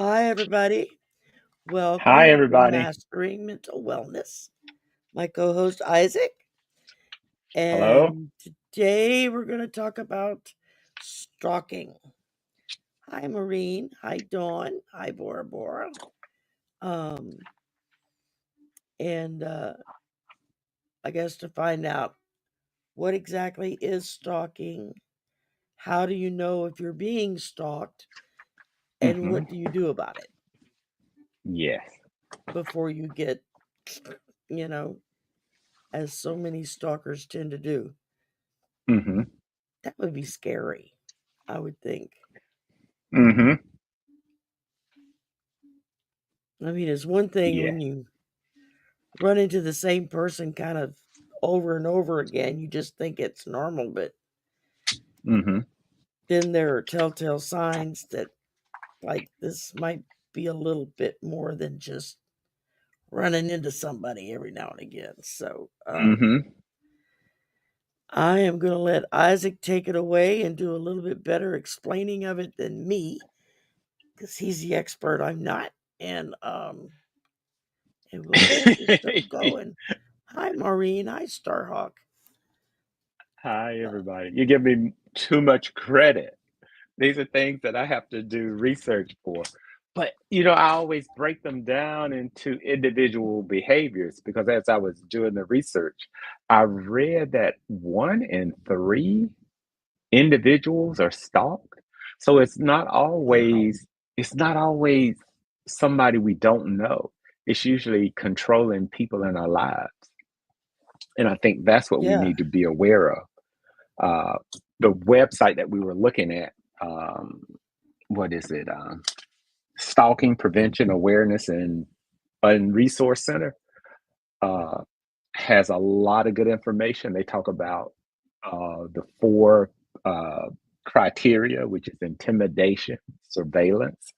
Hi, everybody. Hi, Welcome to everybody. Mastering Mental Wellness. My co host, Isaac. Hello. And today we're going to talk about stalking. Hi, Maureen. Hi, Dawn. Hi, Bora Bora. Um, and I guess to find out what exactly is stalking, how do you know if you're being stalked, and hmm what do you do about it Yes. before you get, you know, as so many stalkers tend to do? hmm That would be scary, I would think. hmm I mean, it's one thing Yes. when you run into the same person kind of over and over again, you just think it's normal, but hmm then there are telltale signs that, like, this might be a little bit more than just running into somebody every now and again. So, hmm I am going to let Isaac take it away and do a little bit better explaining of it than me because he's the expert. I'm not. And we'll get the show going. Hi, Maureen. Hi, Starhawk. Hi, Uh, everybody. You give me too much credit. These are things that I have to do research for. But, I always break them down into individual behaviors because as I was doing the research, I read that 1 in 3 individuals are stalked. So wow. it's not always somebody we don't know. It's usually controlling people in our lives. And I think that's what we Yeah. need to be aware of. Uh, the website that we were looking at, um, what is it? Stalking Prevention Awareness and Resource Center uh, has a lot of good information. They talk about the four uh, criteria, which is intimidation, surveillance,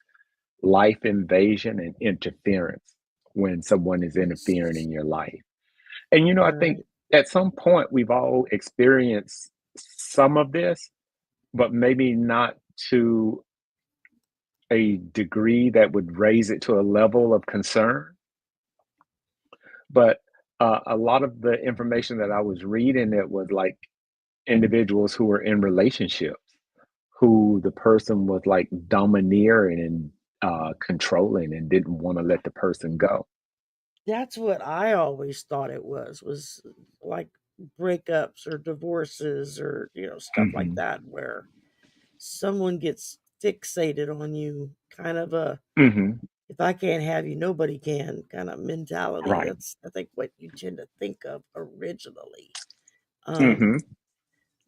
life invasion, and interference when someone is interfering Yes. in your life. And, I think Right. at some point we've all experienced some of this, but maybe not to a degree that would raise it to a level of concern. But a lot of the information that I was reading, it was like individuals who were in relationships who the person was like domineering and controlling and didn't want to let the person go. That's what I always thought it was like breakups or divorces or, stuff like hmm that, where someone gets fixated on you, kind of a hmm if I can't have you, nobody can kind of mentality. Right. That's, I think, what you tend to think of originally. hmm Um,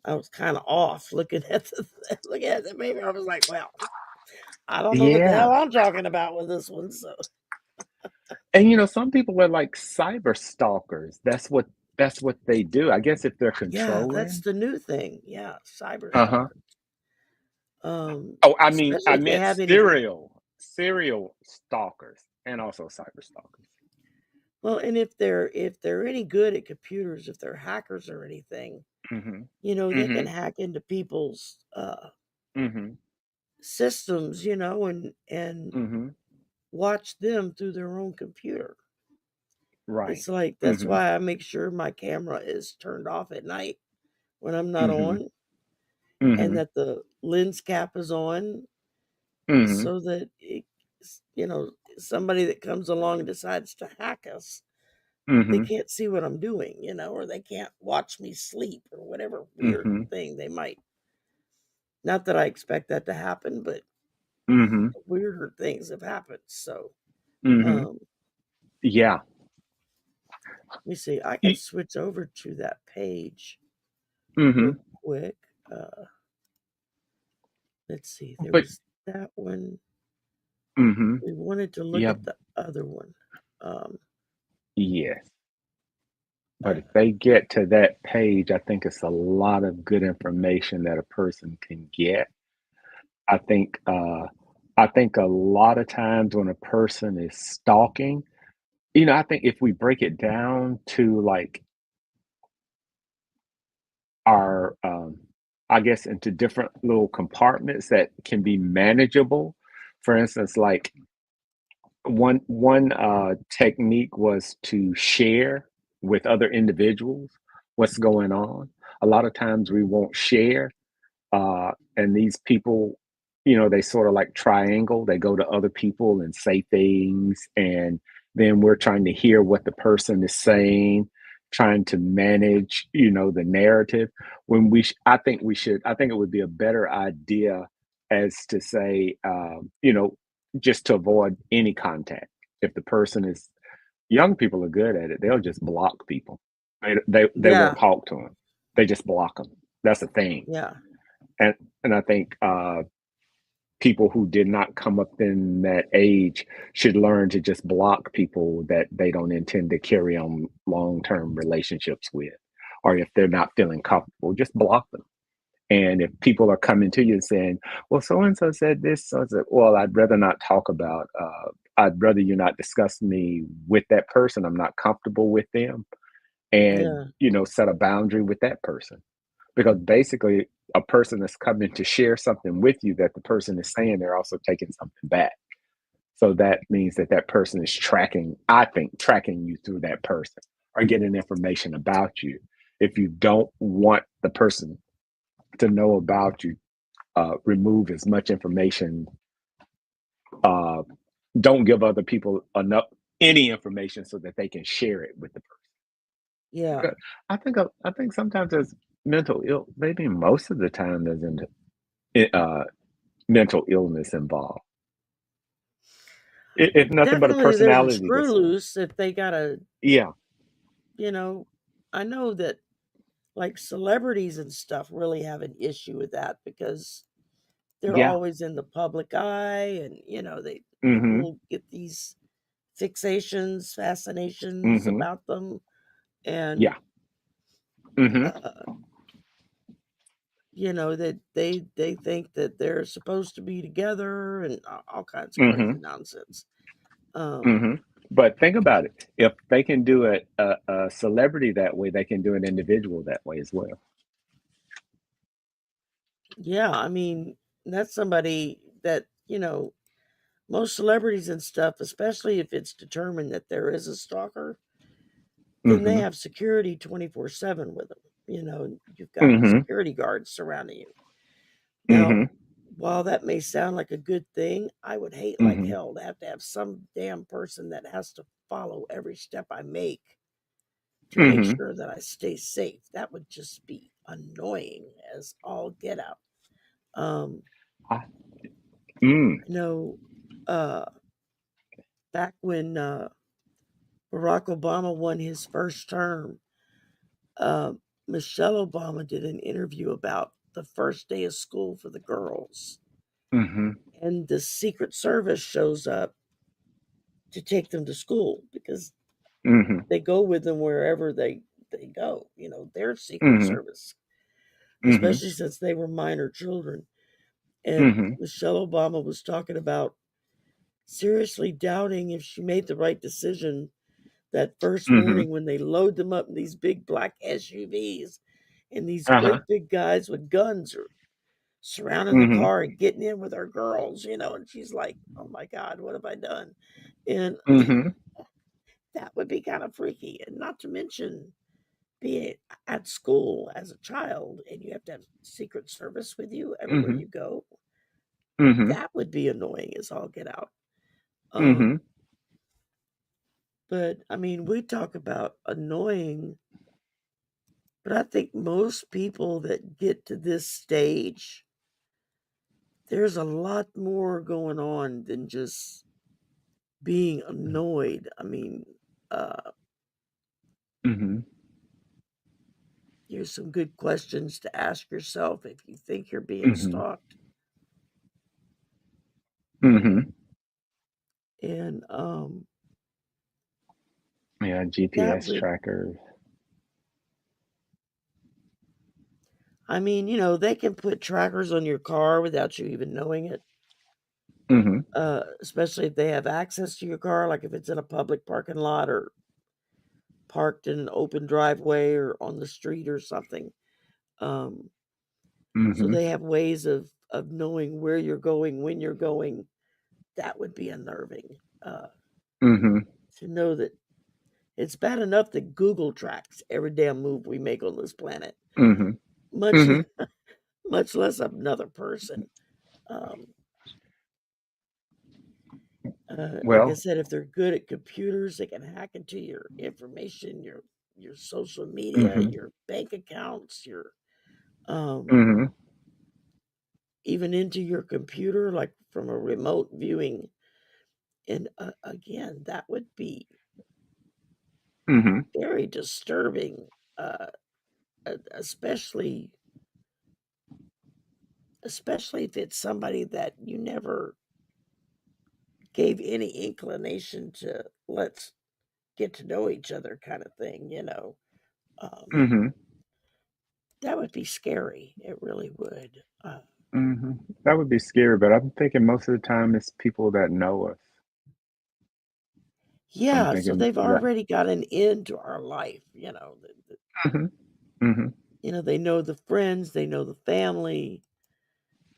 I was kind of off looking at looking at the paper. I was like, well, I don't know what the Yeah. hell I'm talking about with this one. So And some people are like cyber stalkers. That's what they do. I guess if they're yeah, that's controlling. the new thing. Yeah, cyber Uh-huh. stalker. Oh, I Especially if they meant have any. serial stalkers and also cyber stalkers. Well, and if they're any good at computers, if they're hackers or anything, Mhm. they can Mhm. hack into people's Mhm. systems, and Mhm. watch them through their own computer. Right. It's like that's Mhm. why I make sure my camera is turned off at night when I'm not Mhm. on, and Mhm. that the lens cap is on, Mhm. so that somebody that comes along and decides to hack us, they Mhm. can't see what I'm doing, or they can't watch me sleep or whatever weird Mhm. thing they might. Not that I expect that to happen, but Mhm. weirder things have happened. So, Mhm. um, Yeah. let me see. I can Y- switch over to that page real Mhm. quick. Let's see. There But was that one. mhm. We wanted to look Yeah. at the other one. Um, Yes. But uh, if they get to that page, I think it's a lot of good information that a person can get. I think uh I think a lot of times when a person is stalking, I think if we break it down to like our I guess into different little compartments that can be manageable. For instance, like one technique was to share with other individuals what's going on. A lot of times we won't share, and these people, they sort of like triangle. They go to other people and say things, and then we're trying to hear what the person is saying, trying to manage, the narrative. When I think we should. I think it would be a better idea as to say, just to avoid any contact. If the person is young, people are good at it. They'll just block people. They won't Yeah. talk to them. They just block them. That's a thing. Yeah. And I think people who did not come up in that age should learn to just block people that they don't intend to carry on long term relationships with, or if they're not feeling comfortable, just block them. And if people are coming to you and saying, "Well, so and so said this," so I said, "Well, I'd rather not talk about. I'd rather you not discuss me with that person. I'm not comfortable with them." And Yeah. set a boundary with that person, because basically a person that's coming to share something with you that the person is saying, they're also taking something back. So that means that that person is tracking, I think, tracking you through that person or getting information about you. If you don't want the person to know about you, remove as much information. Uh, don't give other people enough any information so that they can share it with the person. Yeah. Because I think sometimes there's mental ill. Maybe most of the time there's uh, mental illness involved. If nothing but a Definitely there's a personality screw disorder. loose if they gotta, Yeah. you know, I know that like celebrities and stuff really have an issue with that because they're Yeah. always in the public eye and they Mm-hmm. people get these fixations, fascinations Mm-hmm. about them and Yeah. Mm-hmm. uh that they think that they're supposed to be together and all kinds of crazy Mm-hmm. nonsense. Um Mm-hmm. But think about it. If they can do it a celebrity that way, they can do an individual that way as well. yeah, I mean, that's somebody that, most celebrities and stuff, especially if it's determined that there is a stalker, then they Mm-hmm. have security 24/7 with them. You've got Mm-hmm. security guards surrounding you. Now, Mm-hmm. while that may sound like a good thing, I would hate like Mm-hmm. hell to have some damn person that has to follow every step I make to make Mm-hmm. sure that I stay safe. That would just be annoying as all get out. Um, Ah, mm. I know uh, back when Barack Obama won his first term, uh, Michelle Obama did an interview about the first day of school for the girls. Mm-hmm. And the Secret Service shows up to take them to school because Mm-hmm. they go with them wherever they go. Their Secret Mm-hmm. Service, Mm-hmm. especially since they were minor children. And Mm-hmm. Michelle Obama was talking about seriously doubting if she made the right decision that first Mm-hmm. morning when they load them up in these big black SUVs and these Uh-huh. great big guys with guns are surrounding the Mm-hmm. car and getting in with our girls, and she's like, "Oh my God, what have I done?" And Mm-hmm. that would be kind of freaky. And not to mention being at school as a child and you have to have Secret Service with you everywhere Mm-hmm. you go. Mm-hmm. That would be annoying as all get out. Mm-hmm. Um, but I mean, we talk about annoying, but I think most people that get to this stage, there's a lot more going on than just being annoyed. I mean, uh, Mm-hmm. here's some good questions to ask yourself if you think you're being Mm-hmm. stalked. Mm-hmm. And Yeah, that GPS would, trackers. I mean, they can put trackers on your car without you even knowing it. Mm-hmm. Especially if they have access to your car, like if it's in a public parking lot or parked in an open driveway or on the street or something. Um, so Mm-hmm. they have ways of knowing where you're going, when you're going. That would be unnerving. Mm-hmm. to know that it's bad enough that Google tracks every damn move we make on this planet, Mm-hmm. much Mm-hmm. much less another person. Um, like I Well. said, if they're good at computers, they can hack into your information, your social media, Mm-hmm. your bank accounts, your um, Mm-hmm. even into your computer, like from a remote viewing. And again, that would be Mm-hmm. very disturbing, uh, especially if it's somebody that you never gave any inclination to let's get to know each other kind of thing. Um, Mm-hmm. that would be scary. It really would. Mm-hmm. That would be scary, but I'm thinking most of the time it's people that know us. I'm Yeah, so thinking they've that. already got an end to our life. Mm-hmm. Mm-hmm. They know the friends, they know the family,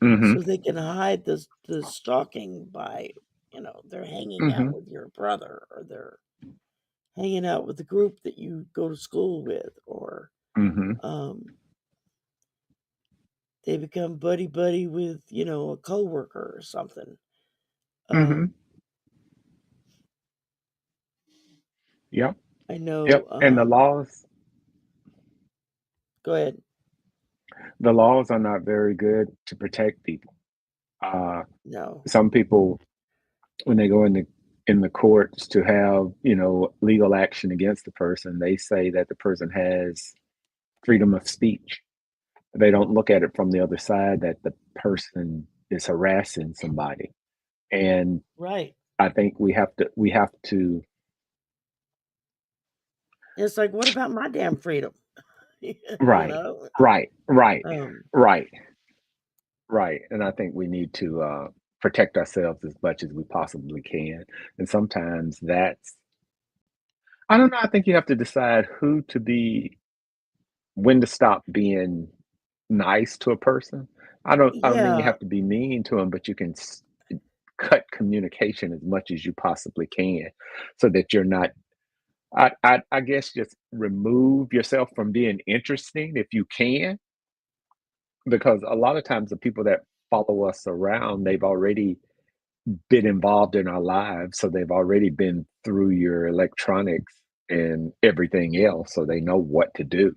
Mm-hmm. so they can hide the stalking by, they're hanging Mm-hmm. out with your brother, or they're hanging out with the group that you go to school with, or Mm-hmm. um, they become buddy buddy with a coworker or something. Mm-hmm. Um, Yep. I know. Yep. And Go ahead. the laws are not very good to protect people. Uh, No. some people, when they go in the courts to have, legal action against the person, they say that the person has freedom of speech. They don't look at it from the other side that the person is harassing somebody. And Right. I think we have to. It's like, what about my damn freedom? you Right, know. right, right, Um, right, right. And I think we need to protect ourselves as much as we possibly can. And sometimes I don't know. I think you have to decide when to stop being nice to a person. I don't mean you yeah, have to be mean to them, but you can cut communication as much as you possibly can, so that you're not. I guess just remove yourself from being interesting if you can, because a lot of times the people that follow us around, they've already been involved in our lives, so they've already been through your electronics and everything else, so they know what to do.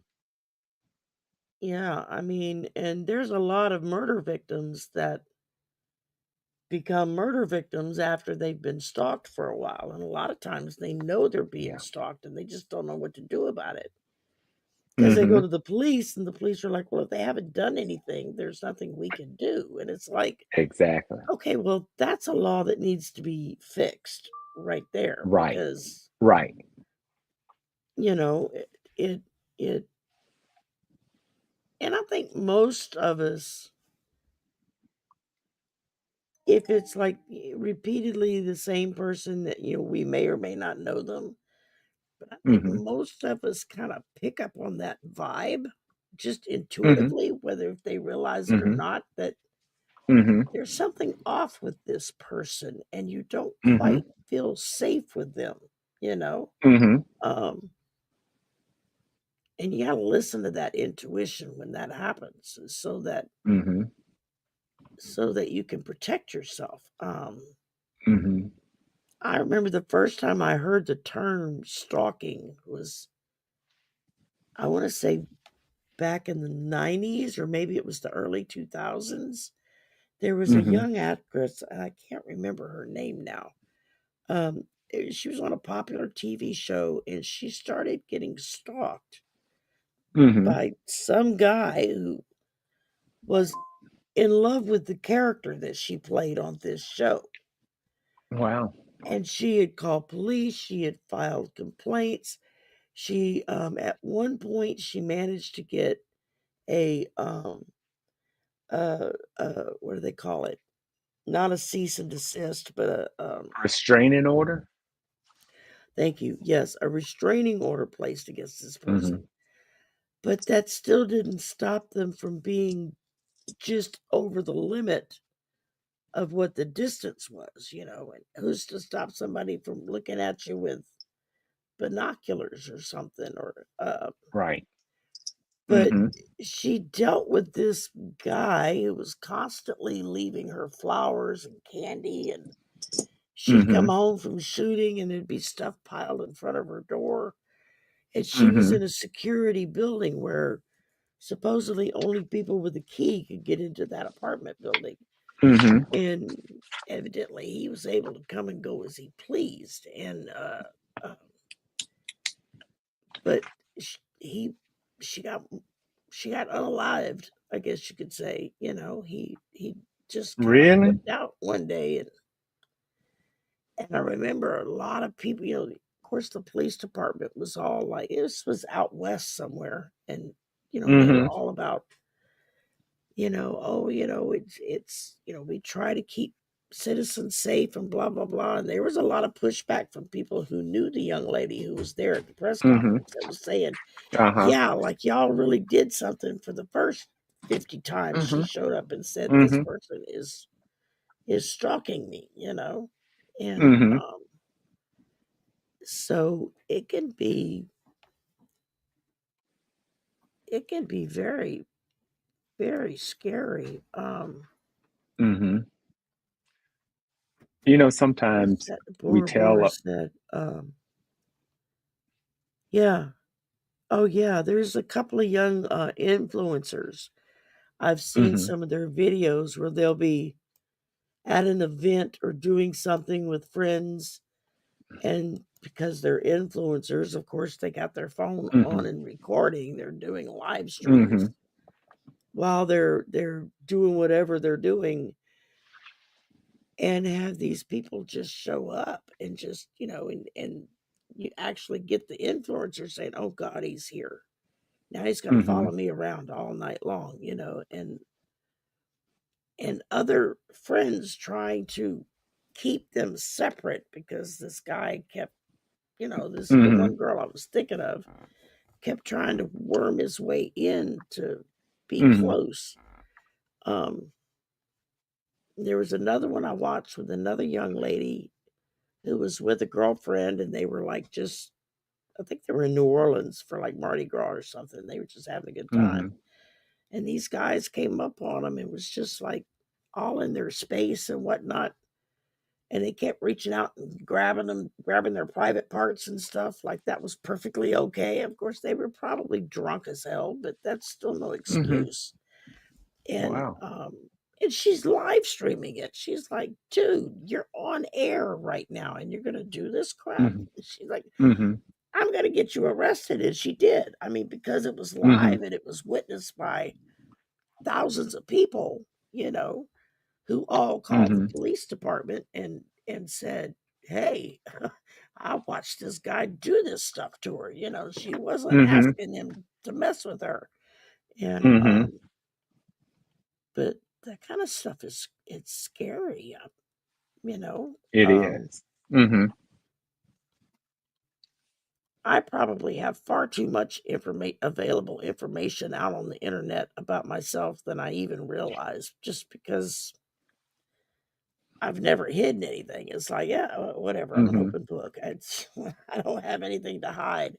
yeah. I mean, and there's a lot of murder victims that become murder victims after they've been stalked for a while, and a lot of times they know they're being Yeah. stalked and they just don't know what to do about it. Because they go Mhm. to the police, and the police are like, "Well, if they haven't done anything, there's nothing we can do." And it's like, Exactly. okay, well, that's a law that needs to be fixed right there, Right. because Right. you know it it, it and I think most of us, if it's like repeatedly the same person that we may or may not know them, but I think Mhm. most of us kind of pick up on that vibe just Mhm. intuitively, whether if they realize it or Mhm. not, that Mhm. there's something off with this person and you don't Mhm. quite feel safe with them, you know? Mhm. Um, and you got to listen to that intuition when that happens, Mhm. so that you can protect yourself. Mhm. I remember the first time I heard the term stalking was, I want to say, back in the 90s, or maybe it was the early 2000s. There was a Mhm. young actress, and I can't remember her name now. She was on a popular TV show, and she started getting stalked Mhm. by some guy who was in love with the character that she played on this show. Wow. And she had called police, she had filed complaints. She at one point she managed to get a uh what do they call it? Not a cease and desist, but Restraining order? thank you. Yes, a restraining order placed against this Mhm. person. But that still didn't stop them from being just over the limit of what the distance was, you know, and who's to stop somebody from looking at you with binoculars or something, or Right. but Mm-hmm. she dealt with this guy who was constantly leaving her flowers and candy, and she'd come Mm-hmm. home from shooting and there'd be stuff piled in front of her door. And she was Mm-hmm. in a security building where supposedly only people with a key could get into that apartment building. Mm-hmm. And evidently he was able to come and go as he pleased. And uh, but he she got unalived, I guess you could say. You know, he just kind of Really? flipped out one day. And I remember a lot of people, you know, of course, the police department was all like, this was out west somewhere. And, you know, they were Mm-hmm. all about, you know, oh, you know, you know, we try to keep citizens safe and blah, blah, blah. And there was a lot of pushback from people who knew the young lady who was there at the press Mm-hmm. conference that was saying, Uh-huh. yeah, like y'all really did something for the first 50 times she Mm-hmm. showed up and said, this Mm-hmm. person is stalking me, you know? And, Mm-hmm. so it can be very, very scary. Mm-hmm. You know, What is sometimes that we Bora tell Bora said? Yeah. Oh yeah, there's a couple of young influencers. I've seen mm-hmm. some of their videos where they'll be at an event or doing something with friends, and because they're influencers, of course they got their phone Mm-hmm. on and recording. They're doing live Mm-hmm. streams while they're doing whatever they're doing, and have these people just show up and just, you know, and you actually get the influencer saying, oh God, he's here now, he's going to Mm-hmm. follow me around all night long, you know. And other friends trying to keep them separate because this guy kept, you know, this the Mm-hmm. one girl I was thinking of kept trying to worm his way in to be Mm-hmm. close. um there was another one I watched with another young lady who was with a girlfriend, and they were like, just, I think they were in New Orleans for like Mardi Gras or something. They were just having a good time. Mm-hmm. And these guys came up on them. It was just like all in their space and whatnot. And they kept reaching out and grabbing them, grabbing their private parts and stuff. Like that was perfectly okay. Of course, they were probably drunk as hell, but that's still no Mm-hmm. excuse. And Wow. and she's live streaming it. She's like, dude, you're on air right now and you're gonna do this crap. Mm-hmm. And she's like, Mm-hmm. I'm gonna get you arrested. And she did. I mean, because it was Mm-hmm. live and it was witnessed by thousands of people, you know, who all called the Mm-hmm. police department and said, hey, I watched this guy do this stuff to her. You know, she wasn't Mm-hmm. asking him to mess with her. And Mm-hmm. but that kind of stuff is, it's scary, you know. It is. Mm-hmm. I probably have far too much available information out on the internet about myself than I even realize, just because I've never hidden anything. It's like, yeah, whatever. I'm an Mm-hmm. open book. I don't have anything to hide.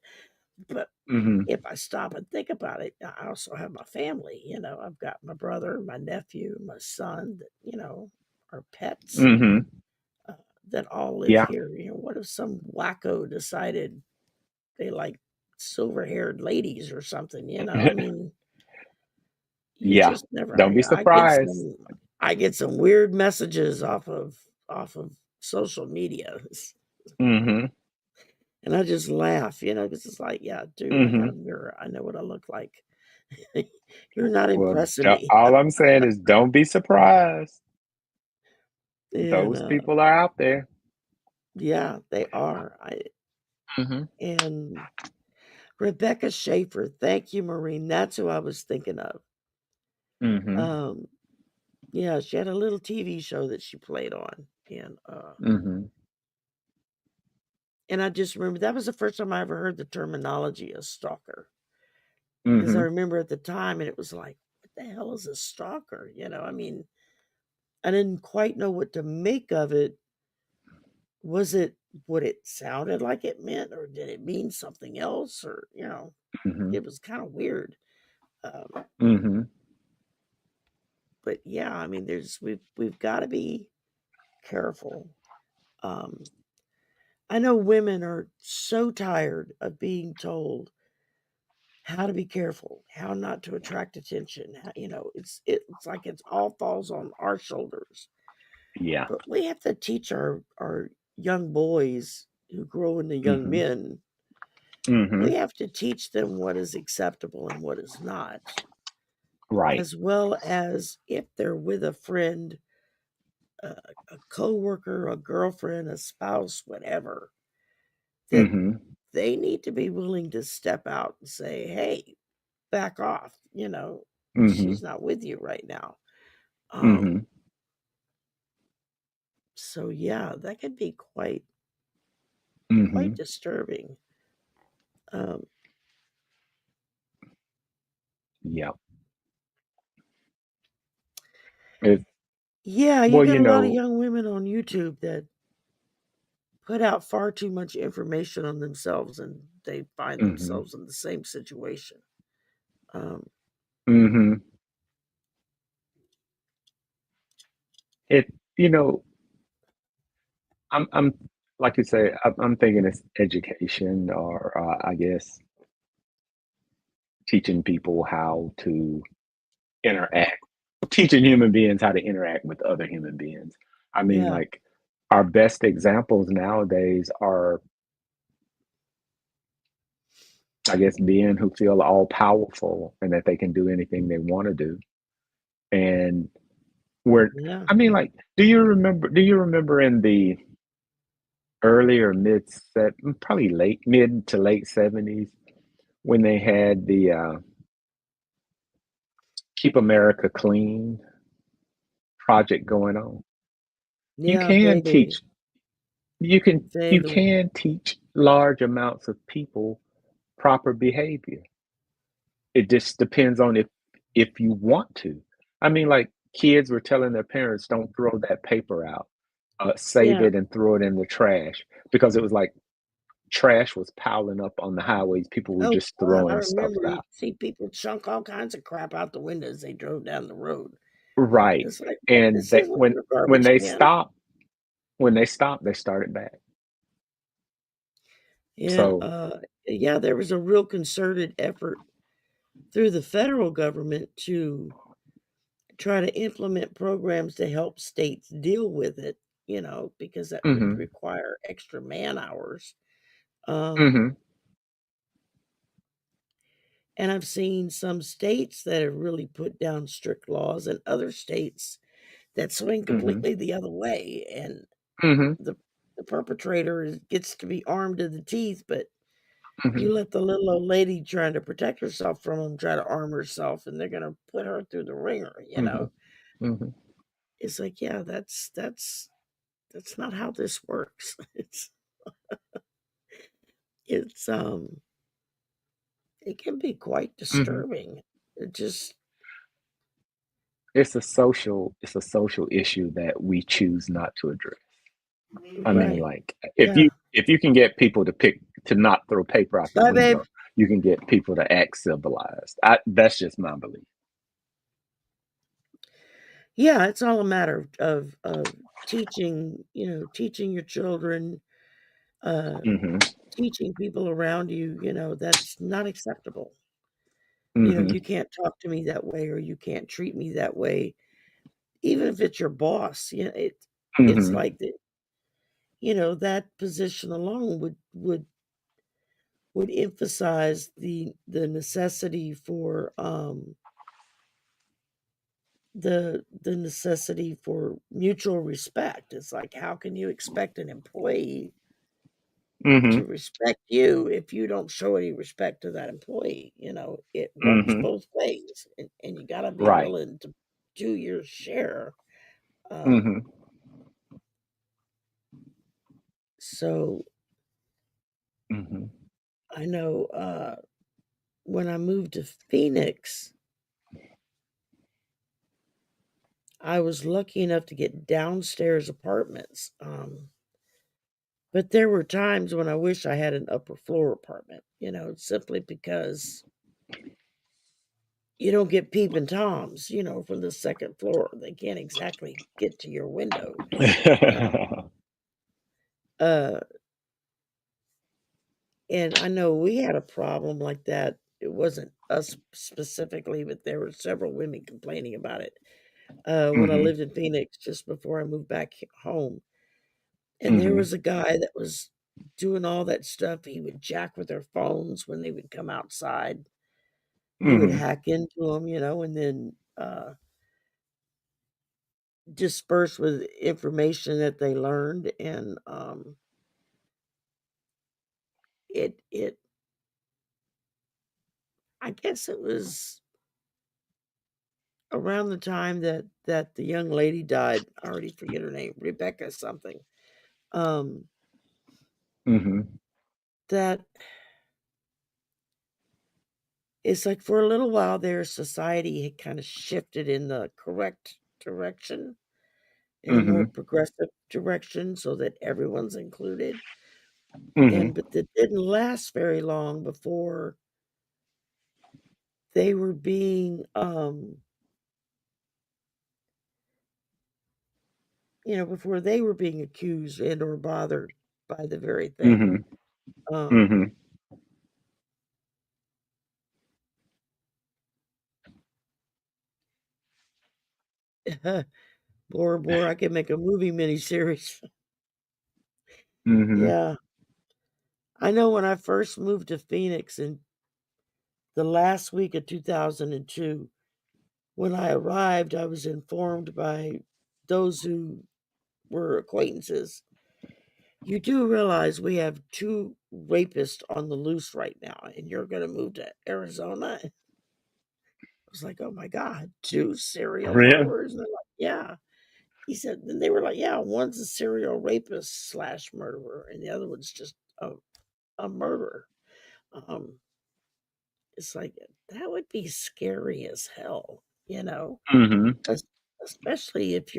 But Mm-hmm. if I stop and think about it, I also have my family. You know, I've got my brother, my nephew, my son that, you know, are pets, Mm-hmm. uh, that all live Yeah. here. You know, what if some wacko decided they like silver haired ladies or something? You know, I mean, you Yeah. just never. Don't be surprised. I get some weird messages off of social media, Mm-hmm. and I just laugh, you know, because it's like, yeah, dude, I got Mm-hmm. a mirror. I know what I look like. You're not Well, impressing me. all I'm saying is don't be surprised. And Those people are out there. yeah, they are. Mm-hmm. And Rebecca Schaefer, thank you, Maureen. That's who I was thinking of. Mm-hmm. Um, yeah, she had a little TV show that she played on, Mm-hmm. and I just remember that was the first time I ever heard the terminology of stalker, because I Mm-hmm. remember at the time, and it was like, what the hell is a stalker? You know, I mean, I didn't quite know what to make of it. Was it what it sounded like it meant, or did it mean something else? Or, Mhm. it was kind of weird. Um, Mhm. but yeah, I mean, we've got to be careful. Um, I know women are so tired of being told how to be careful, how not to attract attention. It's like it's all falls on our shoulders. Yeah. But we have to teach our young boys who grow into young Mhm. men. We Mhm. have to teach them what is acceptable and what is not, Right. as well as if they're with a friend, a coworker, a girlfriend, a spouse, whatever, that Mhm. they need to be willing to step out and say, "Hey, back off." Mhm. She's not with you right now. Um, Mhm. so yeah, that can be quite Mhm. disturbing. Um, Yeah. It's yeah, you well, get a lot of young women on YouTube that put out far too much information on themselves, and they find Mhm. themselves in the same situation. Um, Mhm. It you know, I'm like you say, I'm thinking it's education or I guess teaching people how to interact, teaching human beings how to interact with other human beings. I mean, yeah, like our best examples nowadays are, I guess, men who feel all powerful and that they can do anything they want to do. And we're, yeah, I mean, like, do you remember in the early or probably mid to late 70s when they had the Keep America Clean project going on? You yeah. can Vaguely, teach you vaguely. can teach large amounts of people proper behavior. It just depends on if you want to. I mean, like kids were telling their parents, "Don't throw that paper out. Save Yeah. it and throw it in the trash," because it was like trash was piling up on the highways. People were Oh just God, I throwing stuff remember you out. see people chunk all kinds of crap out the windows they drove down the road. Right, It's like, what? and This they isn't when your when garbage they can. stopped when they stopped, they started back. And So, yeah, there was a real concerted effort through the federal government to try to implement programs to help states deal with it, because that would mhm, require extra man hours. Um, mhm, and I've seen some states that have really put down strict laws and other states that swing mhm, completely the other way. And mhm, the the perpetrator gets to be armed to the teeth, but mhm, you let the little old lady trying to protect herself from them try to arm herself, and they're gonna put her through the ringer. mhm, mhm, It's like, yeah, that's not how this works. It's it can be quite mhm. disturbing. It just It's a social issue that we choose not to address. I mean, right. like, Yeah. if you can get people to not throw paper out the Bye, babe. window, you can get people to act civilized. That's just my belief. Yeah, it's all a matter of teaching, teaching your children, uh, Mhm, teaching people around you, that's not acceptable. mhm, You can't talk to me that way or you can't treat me that way, even if it's your boss. It's mhm, like that, that position alone would emphasize the necessity for the necessity for mutual respect. It's like, how can you expect an employee mhm, to respect you if you don't show any respect to that employee? It works mhm. both ways, and you got to be Right. willing to do your share. Um, Mhm, so mhm, I know when I moved to Phoenix, I was lucky enough to get downstairs apartments. But there were times when I wish I had an upper floor apartment, simply because you don't get peeping toms, from the second floor. They can't exactly get to your window. Uh, and I know we had a problem like that. It wasn't us specifically, but there were several women complaining about it when I Mhm. lived in Phoenix just before I moved back home. And there Mhm. was a guy that was doing all that stuff. He would jack with their phones when they would come outside. He would Mhm. hack into them, and then disperse with information that they learned. And it I guess it was around the time that the young lady died. I already forget her name, Rebecca something. Um, Mhm. that it's like for a little while there, society had kind of shifted in the correct direction, in a more Mhm. progressive direction, so that everyone's included. Mhm. And but that didn't last very long before they were being, before they were being accused and or bothered by the very thing. Mhm. Um, Mhm. Bora Bora, I could make a movie miniseries. Mhm. Yeah. I know when I first moved to Phoenix in the last week of 2002, when I arrived, I was informed by those who were acquaintances. You do realize we have two rapists on the loose right now, and you're going to move to Arizona? I was like, oh my God, two serial Really? murderers? And they're like, yeah. He said, then they were like, yeah, one's a serial rapist slash murderer, and the other one's just a murderer. Um, it's like, that would be scary as hell, Mhm. es- especially if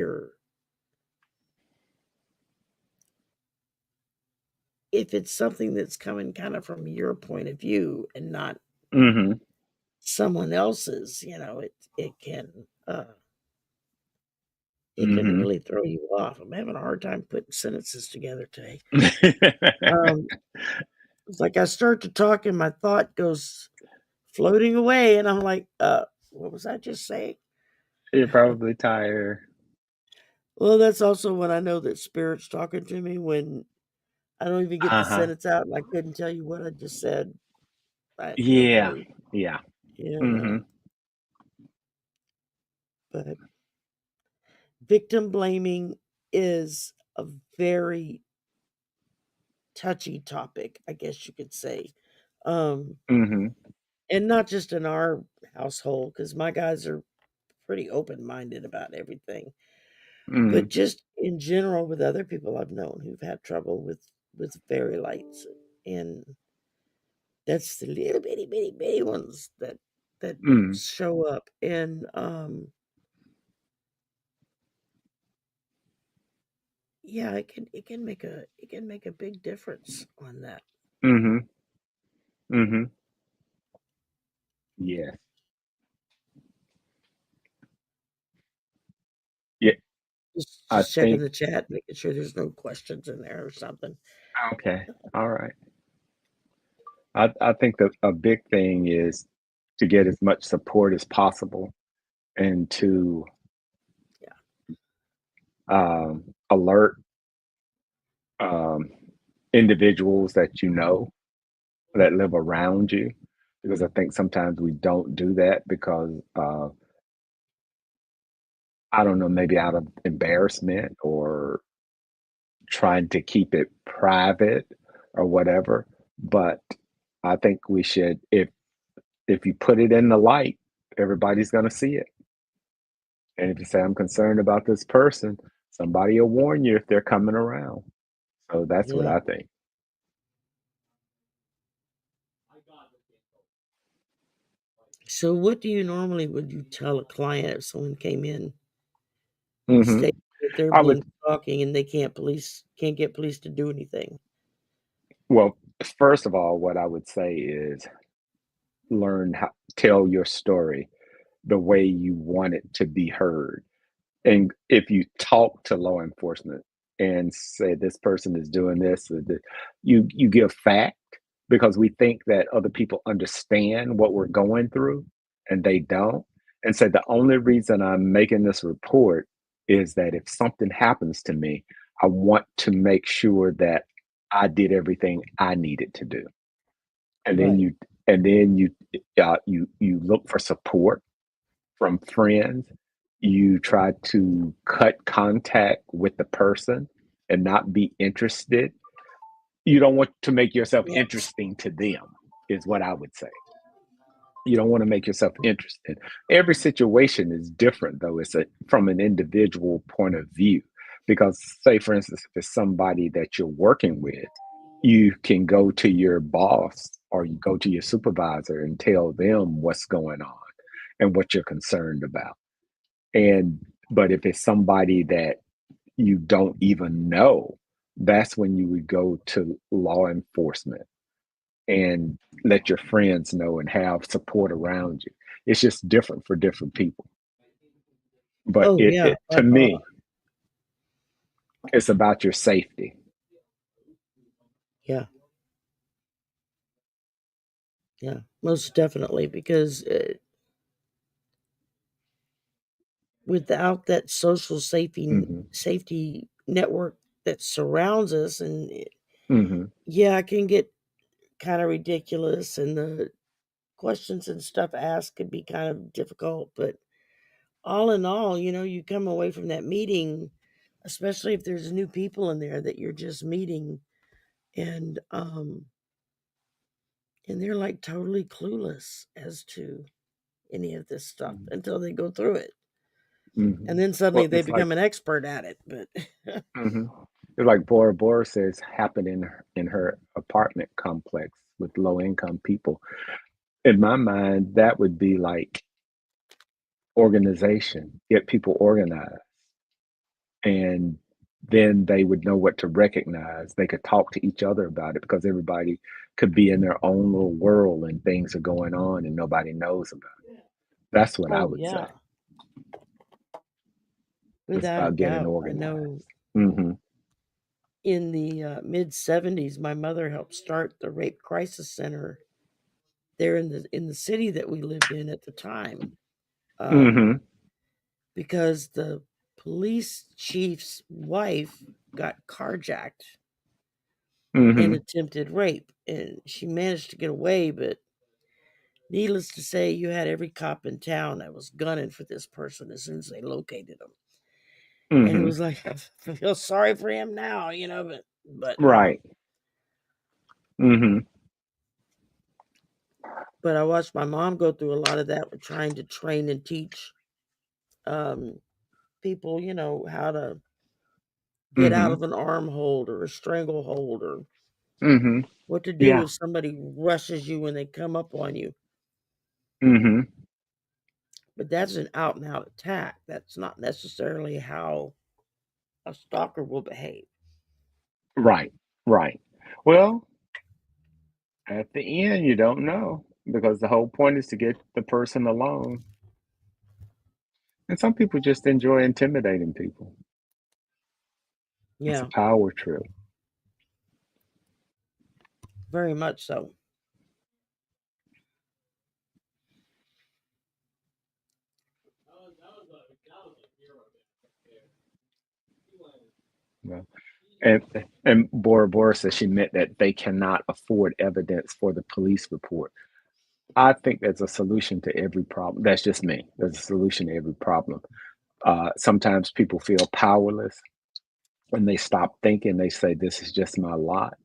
it's something that's coming kind of from your point of view and not Mhm. someone else's. It can Mhm. really throw you off. I'm having a hard time putting sentences together today. Um, it's like I start to talk and my thought goes floating away, and I'm like, what was I just saying? You're probably tired. Well, that's also when I know that spirit's talking to me, when I don't even get the Uh-huh. sentence out and I couldn't tell you what I just said. I have no Yeah. clue. Yeah. Yeah. Mhm. But victim blaming is a very touchy topic, I guess you could say. Um, Mhm. and not just in our household, because my guys are pretty open minded about everything, but Mhm. just in general with other people I've known who've had trouble with fairy lights. And that's the little bitty ones that Mhm. show up. And yeah, it can make a big difference on that. Mhm. Mhm. Yes. Yeah. Just I just checking think the chat, making sure there's no questions in there or something. okay. All right. I think that a big thing is to get as much support as possible and to Yeah. alert um, individuals that you know that live around you, because I think sometimes we don't do that because I don't know, maybe out of embarrassment or trying to keep it private or whatever. But I think we should, if you put it in the light, everybody's going to see it. And if you say, I'm concerned about this person, somebody will warn you if they're coming around. So that's what Yeah. I think. So what do you normally would you tell a client if someone came in Mm-hmm. state that they're I would, being stalking and they can't get police to do anything. well, first of all, what I would say is learn how tell your story the way you want it to be heard. And if you talk to law enforcement and say this person is doing this, you give fact because we think that other people understand what we're going through, and they don't. And say the only reason I'm making this report is that if something happens to me, I want to make sure that I did everything I needed to do. And then Right. you look for support from friends. You try to cut contact with the person and not be interested. You don't want to make yourself Yes. interesting to them, is what I would say. You don't want to make yourself interested. Every situation is different, though. From an individual point of view. Because, say, for instance, if it's somebody that you're working with, you can go to your boss or you go to your supervisor and tell them what's going on and what you're concerned about. And but if it's somebody that you don't even know, that's when you would go to law enforcement and let your friends know and have support around you. It's just different for different people. But Oh yeah, it by to far. me, it's about your safety. Yeah, yeah, most definitely. Because without that social Mm-hmm. safety network that surrounds us, and Mm-hmm. yeah, it can get kind of ridiculous, and the questions and stuff asked could be kind of difficult. But all in all, you come away from that meeting, especially if there's new people in there that you're just meeting, and they're like totally clueless as to any of this stuff until they go through it. Mm-hmm. And then suddenly Well, they become an expert at it. But mhm. It's like Bora Bora says happened in her apartment complex with low income people. In my mind, that would be like organization, get people organized, and then they would know what to recognize. They could talk to each other about it because everybody could be in their own little world and things are going on and nobody knows about it. That's what I oh would say. yeah, It's without a about getting doubt. I organized. know Hmm. in the mid '70s, my mother helped start the Rape Crisis Center there in the city that we lived in at the time, um, Hmm. because the police chief's wife got carjacked and Hmm. attempted rape, and she managed to get away. But needless to say, you had every cop in town that was gunning for this person as soon as they located him. And it Hmm. was like, I feel sorry for him now, Right. Hmm. but I watched my mom go through a lot of that with trying to train and teach um, people, how to get out Hmm. of an arm hold or a stranglehold, or Hmm. what to do Yeah. if somebody rushes you when they come up on you. Hmm. But that's an out and out attack. That's not necessarily how a stalker will behave. Right. Right. Well, at the end, you don't know because the whole point is to get the person alone. And some people just enjoy intimidating people. It's a Yeah, power trip. very much so. Yeah. And and Bora Bora says she meant that they cannot afford evidence for the police report. I think there's a solution to every problem. That's just me. There's a solution to every problem. Sometimes people feel powerless and they stop thinking. They say, "This is just my lot."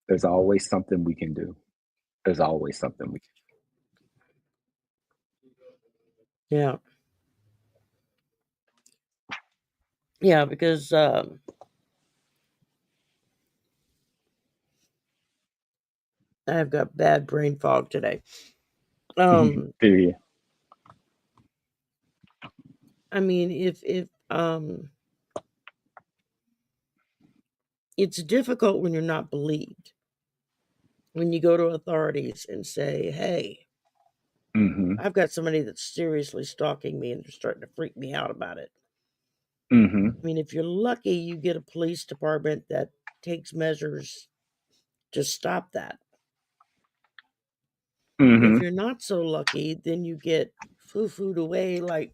There's always something we can do. There's always something we Yeah, yeah, because I've got bad brain fog today. can Um, do. I mean, if it's difficult when you're not believed. When you go to authorities and say, hey, Mm-hmm. I've got somebody that's seriously stalking me and they're starting to freak me out about it. Mm-hmm. I mean, if you're lucky, you get a police department that takes measures to stop that. If Mm-hmm. you're not so lucky, then you get foo-fooed away like,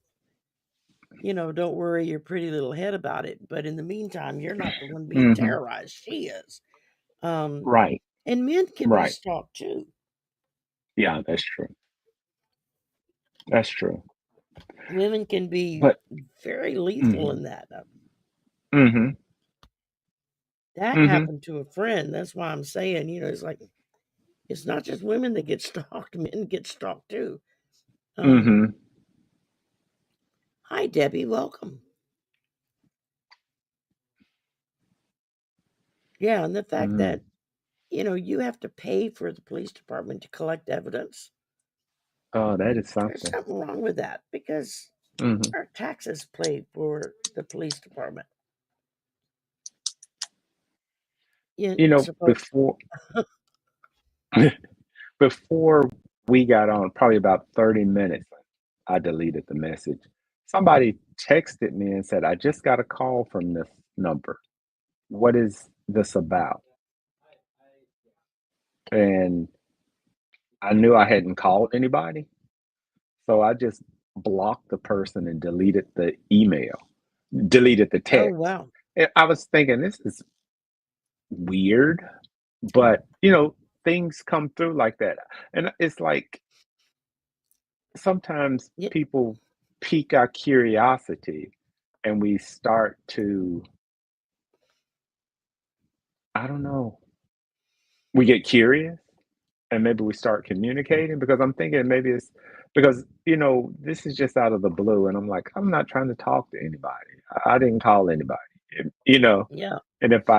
don't worry your pretty little head about it. But in the meantime, you're not the one being Mm-hmm. terrorized. She is. Um, Right. and men can be Right. stalked too. Yeah, that's true. That's true. Women can be But very lethal mm-hmm. in that. Mm-hmm. That Mm-hmm. happened to a friend. That's why I'm saying, it's like it's not just women that get stalked; men get stalked too. Um, Mm-hmm. Hi, Debbie. Welcome. Yeah, and the fact Mm-hmm. that you have to pay for the police department to collect evidence. Oh, that is There's something. something wrong with that because Mm-hmm. our taxes pay for the police department. You You know, suppose? before we got on, probably about 30 minutes, I deleted the message. Somebody texted me and said, I just got a call from this number. What is this about? And I knew I hadn't called anybody. So I just blocked the person and deleted the email, deleted the Oh text. wow! And I was thinking, this is weird, but things come through like that. And it's like sometimes Yeah, people pique our curiosity and we start to, I don't know, we get curious and maybe we start communicating because I'm thinking maybe it's because, this is just out of the blue. And I'm like, I'm not trying to talk to anybody. I didn't call anybody, you know. yeah. And if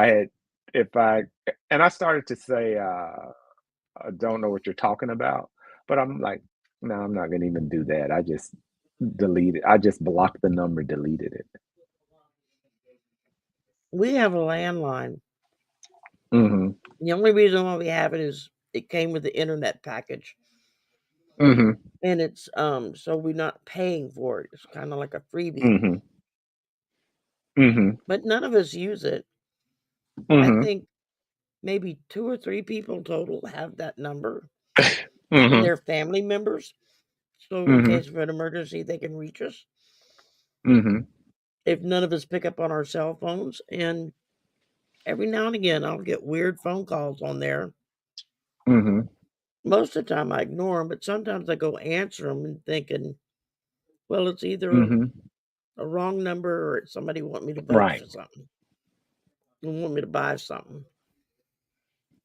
I, and I started to say, I don't know what you're talking about, but I'm like, no, I'm not going to even do that. I just deleted, I just blocked the number, deleted it. We have a landline. Mm The only reason why we have it is it came with the internet package, hmm. Mm hmm. and it's so we're not paying for it. It's kind of like a freebie, Mm hmm. Mm hmm. but none of us use it. I Mm think maybe 2 or 3 people total have that number, hmm. Mm and hmm. they're family members. So in Mm hmm. case of an emergency, they can reach us Mm hmm. if none of us pick up on our cell phones. And every now and again, I'll get weird phone calls on there. Mm hmm. Most of the time, I ignore them, but sometimes I go answer them and thinking, well, it's Mm either hmm. a wrong number or it's somebody want me to vote Right. for something and want me to buy something.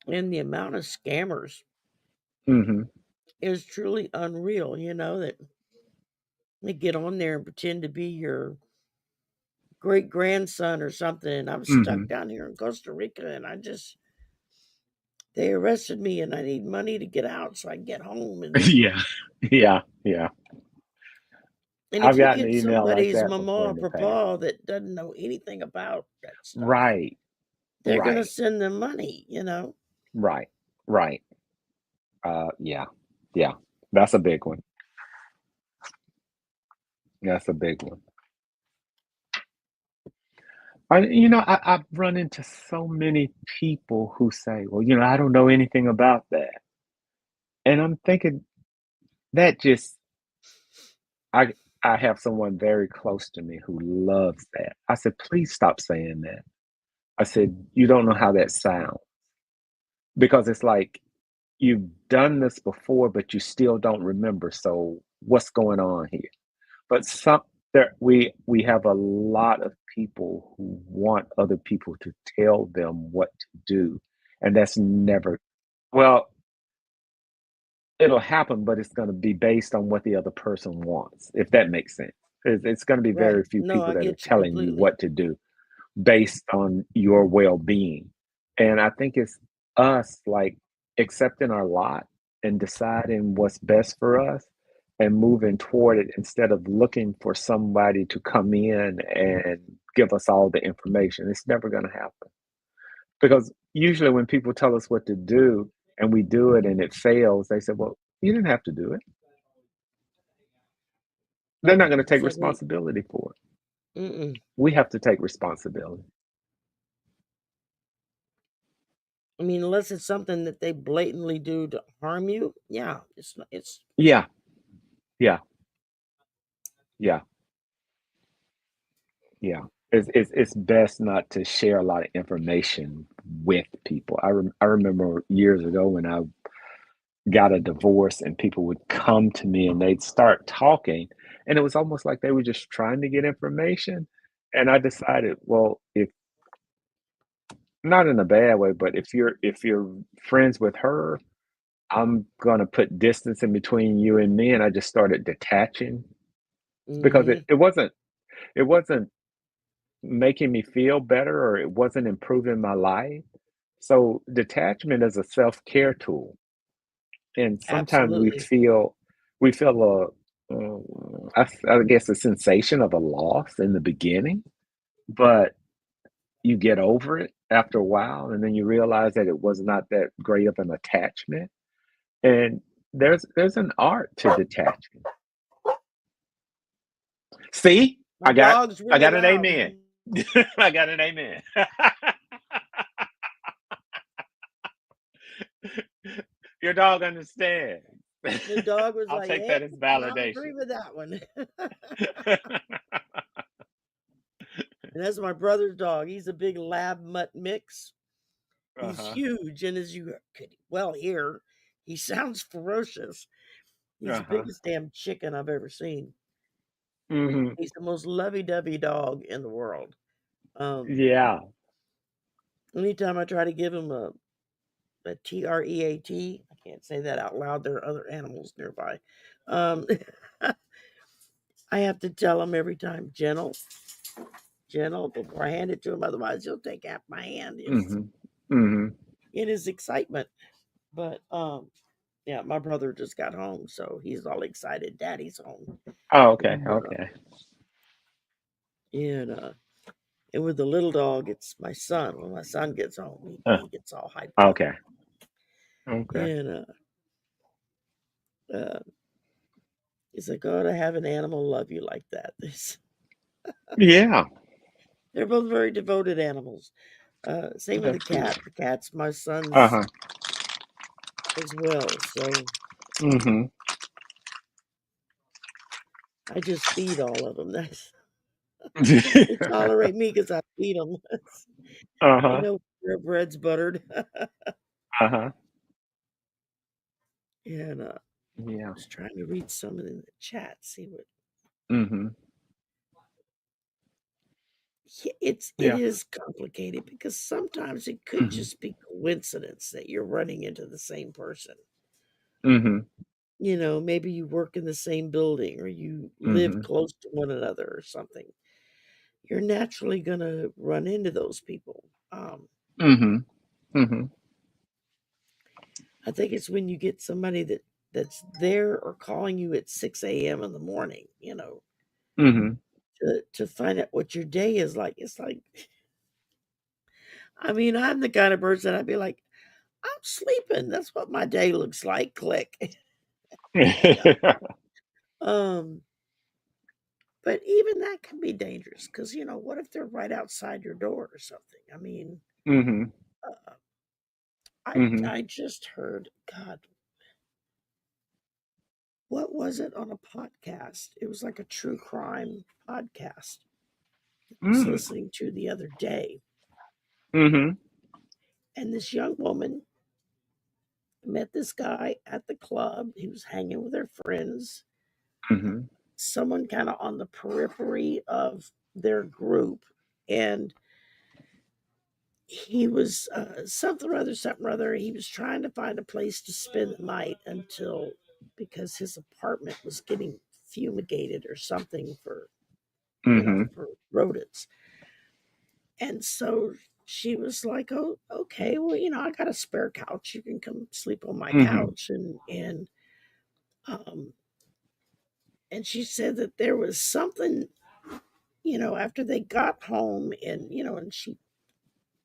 And the amount of scammers Mm hmm. is truly unreal, that they get on there and pretend to be your great grandson or something. And I'm Mm stuck hmm. down here in Costa Rica and they arrested me and I need money to get out so I can get home. Yeah. Yeah. Yeah. And if I've you gotten an get email like somebody's that mama before or in the past. papa that doesn't know anything about that stuff, Right. they're going to Right. send them money. Right. Right. Yeah. Yeah. That's a big one. That's a big one. I've run into so many people who say, well, I don't know anything about that. And I'm thinking that just, I, I have someone very close to me who loves that. I said, please stop saying that. I said, you don't know how that sounds because it's like you've done this before, but you still don't remember. So what's going on here? But we have a lot of people who want other people to tell them what to do, and that's never well, it'll happen, but it's going to be based on what the other person wants, if that makes sense. It's going to be Right. very few No, people I that are get you telling you completely. what to do based on your well-being. And I think it's us like accepting our lot and deciding what's best for us and moving toward it instead of looking for somebody to come in and give us all the information. It's never going to happen. Because usually when people tell us what to do and we do it and it fails, they say, "Well, you didn't have to do it." They're not gonna It's take like we, responsibility for it. mm-mm. We have to take responsibility. I mean, unless it's something that they blatantly do to harm you, yeah, it's Yeah, yeah, yeah, yeah. It's best not to share a lot of information with people. I remember years ago when I got a divorce and people would come to me and they'd start talking, and it was almost like they were just trying to get information, and I decided, well, if not in a bad way, but if you're friends with her, I'm gonna put distance in between you and me, and I just started detaching because mm-hmm, it wasn't making me feel better or it wasn't improving my life. So detachment is a self-care tool, and sometimes absolutely, we feel I guess a sensation of a loss in the beginning, but you get over it after a while, and then you realize that it was not that great of an attachment. And there's an art to detaching. See? my dog's I really got an loud. amen. I got an amen. Your dog understands. The dog was I'll like, take "Yeah, that as I agree validation. with that one." And that's my brother's dog. He's a big lab mutt mix. He's Uh-huh. huge, and as you could well hear, he sounds ferocious. He's the Uh-huh. biggest damn chicken I've ever seen. Mhm. He's the most lovey-dovey dog in the world. Um, Yeah. Anytime I try to give him a treat, I can't say that out loud. There are other animals nearby. Um, I have to tell him every time, gentle, gentle, before I hand it to him. Otherwise, he'll take half my hand. It's Mhm. Mhm. in his excitement. But yeah, my brother just got home, so he's all excited. Daddy's home, Oh, okay, and okay. and uh, and with the little dog, it's my son. When my son gets home, Uh, he gets all hyped up, okay. Okay. and uh, he's like, "Oh, to have an animal love you like that." Yeah. They're both very devoted animals. Same with the That's good. cat. The cat's my son's Uh-huh. as well. So Mhm. I just feed all of them. They tolerate me because I feed them. You Uh-huh. know, their bread's buttered. Uh-huh. And Yeah. just trying to read some of in the chat, see what. Mhm. Yeah, it Yeah. is complicated because sometimes it could Mhm. just be coincidence that you're running into the same person. Mhm. You know, maybe you work in the same building or you live Mhm. close to one another or something. You're naturally gonna run into those people. Mhm. Mhm. I think it's when you get somebody that's there or calling you at 6 a.m. in the morning, Mhm. to find out what your day is like. It's like, I mean, I'm the kind of person I'd be like, I'm sleeping. That's what my day looks like. Click. Hang up. Um, but even that can be dangerous because what if they're right outside your door or something? I mean, Mhm. uh, I Mhm. I just heard, God, what was it on a podcast? It was like a true crime podcast I was Mm. listening to the other day. Mhm. And this young woman met this guy at the club. He was hanging with her friends. Mhm. Someone kind of on the periphery of their group. And he was something or other. He was trying to find a place to spend the night until because his apartment was getting fumigated or something Mhm. for rodents. And so she was like, "Oh, okay. Well, I got a spare couch. You can come sleep on my Mhm. couch." Um and she said that there was something, after they got home and she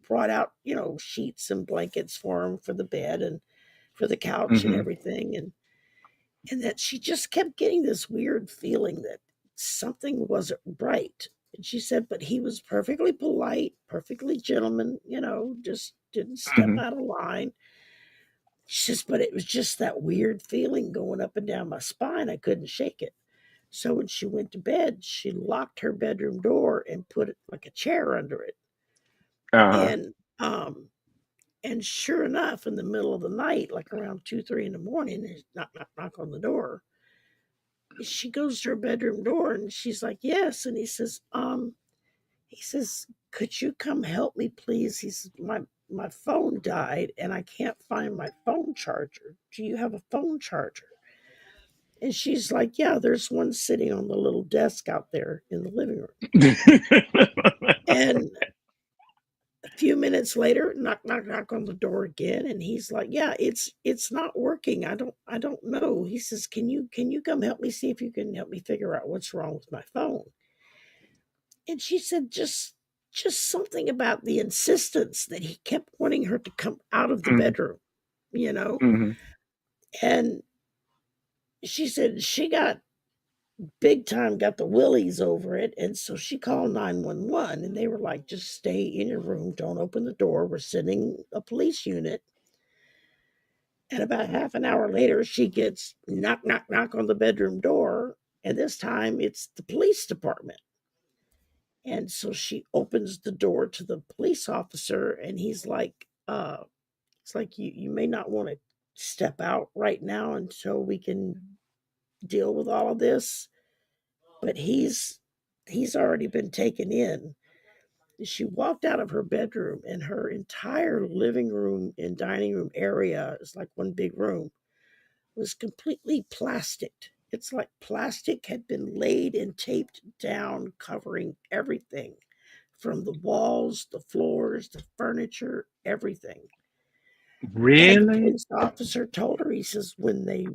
brought out, sheets and blankets for him for the bed and for the couch and Mhm. everything. And that she just kept getting this weird feeling that something wasn't right. And she said, but he was perfectly polite, perfectly gentleman, just didn't step Mhm. out of line. She says, but it was just that weird feeling going up and down my spine. I couldn't shake it. So when she went to bed, she locked her bedroom door and put it like a chair under it. Uh-huh. And and sure enough, in the middle of the night, like around 2, 3 in the morning, there's knock, knock, knock on the door. She goes to her bedroom door and she's like, yes. And he says, could you come help me, please? He says, my phone died and I can't find my phone charger. Do you have a phone charger? And she's like, yeah, there's one sitting on the little desk out there in the living room. And a few minutes later, knock, knock, knock on the door again, and he's like, "Yeah, it's not working. I don't know." He says, "Can you come help me see if you can help me figure out what's wrong with my phone?" And she said, just something about the insistence that he kept wanting her to come out of the Mhm. bedroom, you know. Mhm. And she said she got big time got the willies over it, and so she called 911, and they were like, "Just stay in your room, don't open the door. We're sending a police unit." And about half an hour later, she gets knock, knock, knock on the bedroom door. And this time it's the police department. And so she opens the door to the police officer, and he's like, it's like, you may not want to step out right now until we can deal with all of this. But he's already been taken in. She walked out of her bedroom, and her entire living room and dining room area is like one big room was completely plastic. It's like plastic had been laid and taped down, covering everything from the walls, the floors, the furniture, everything. And the Really? police officer told her, he says, when they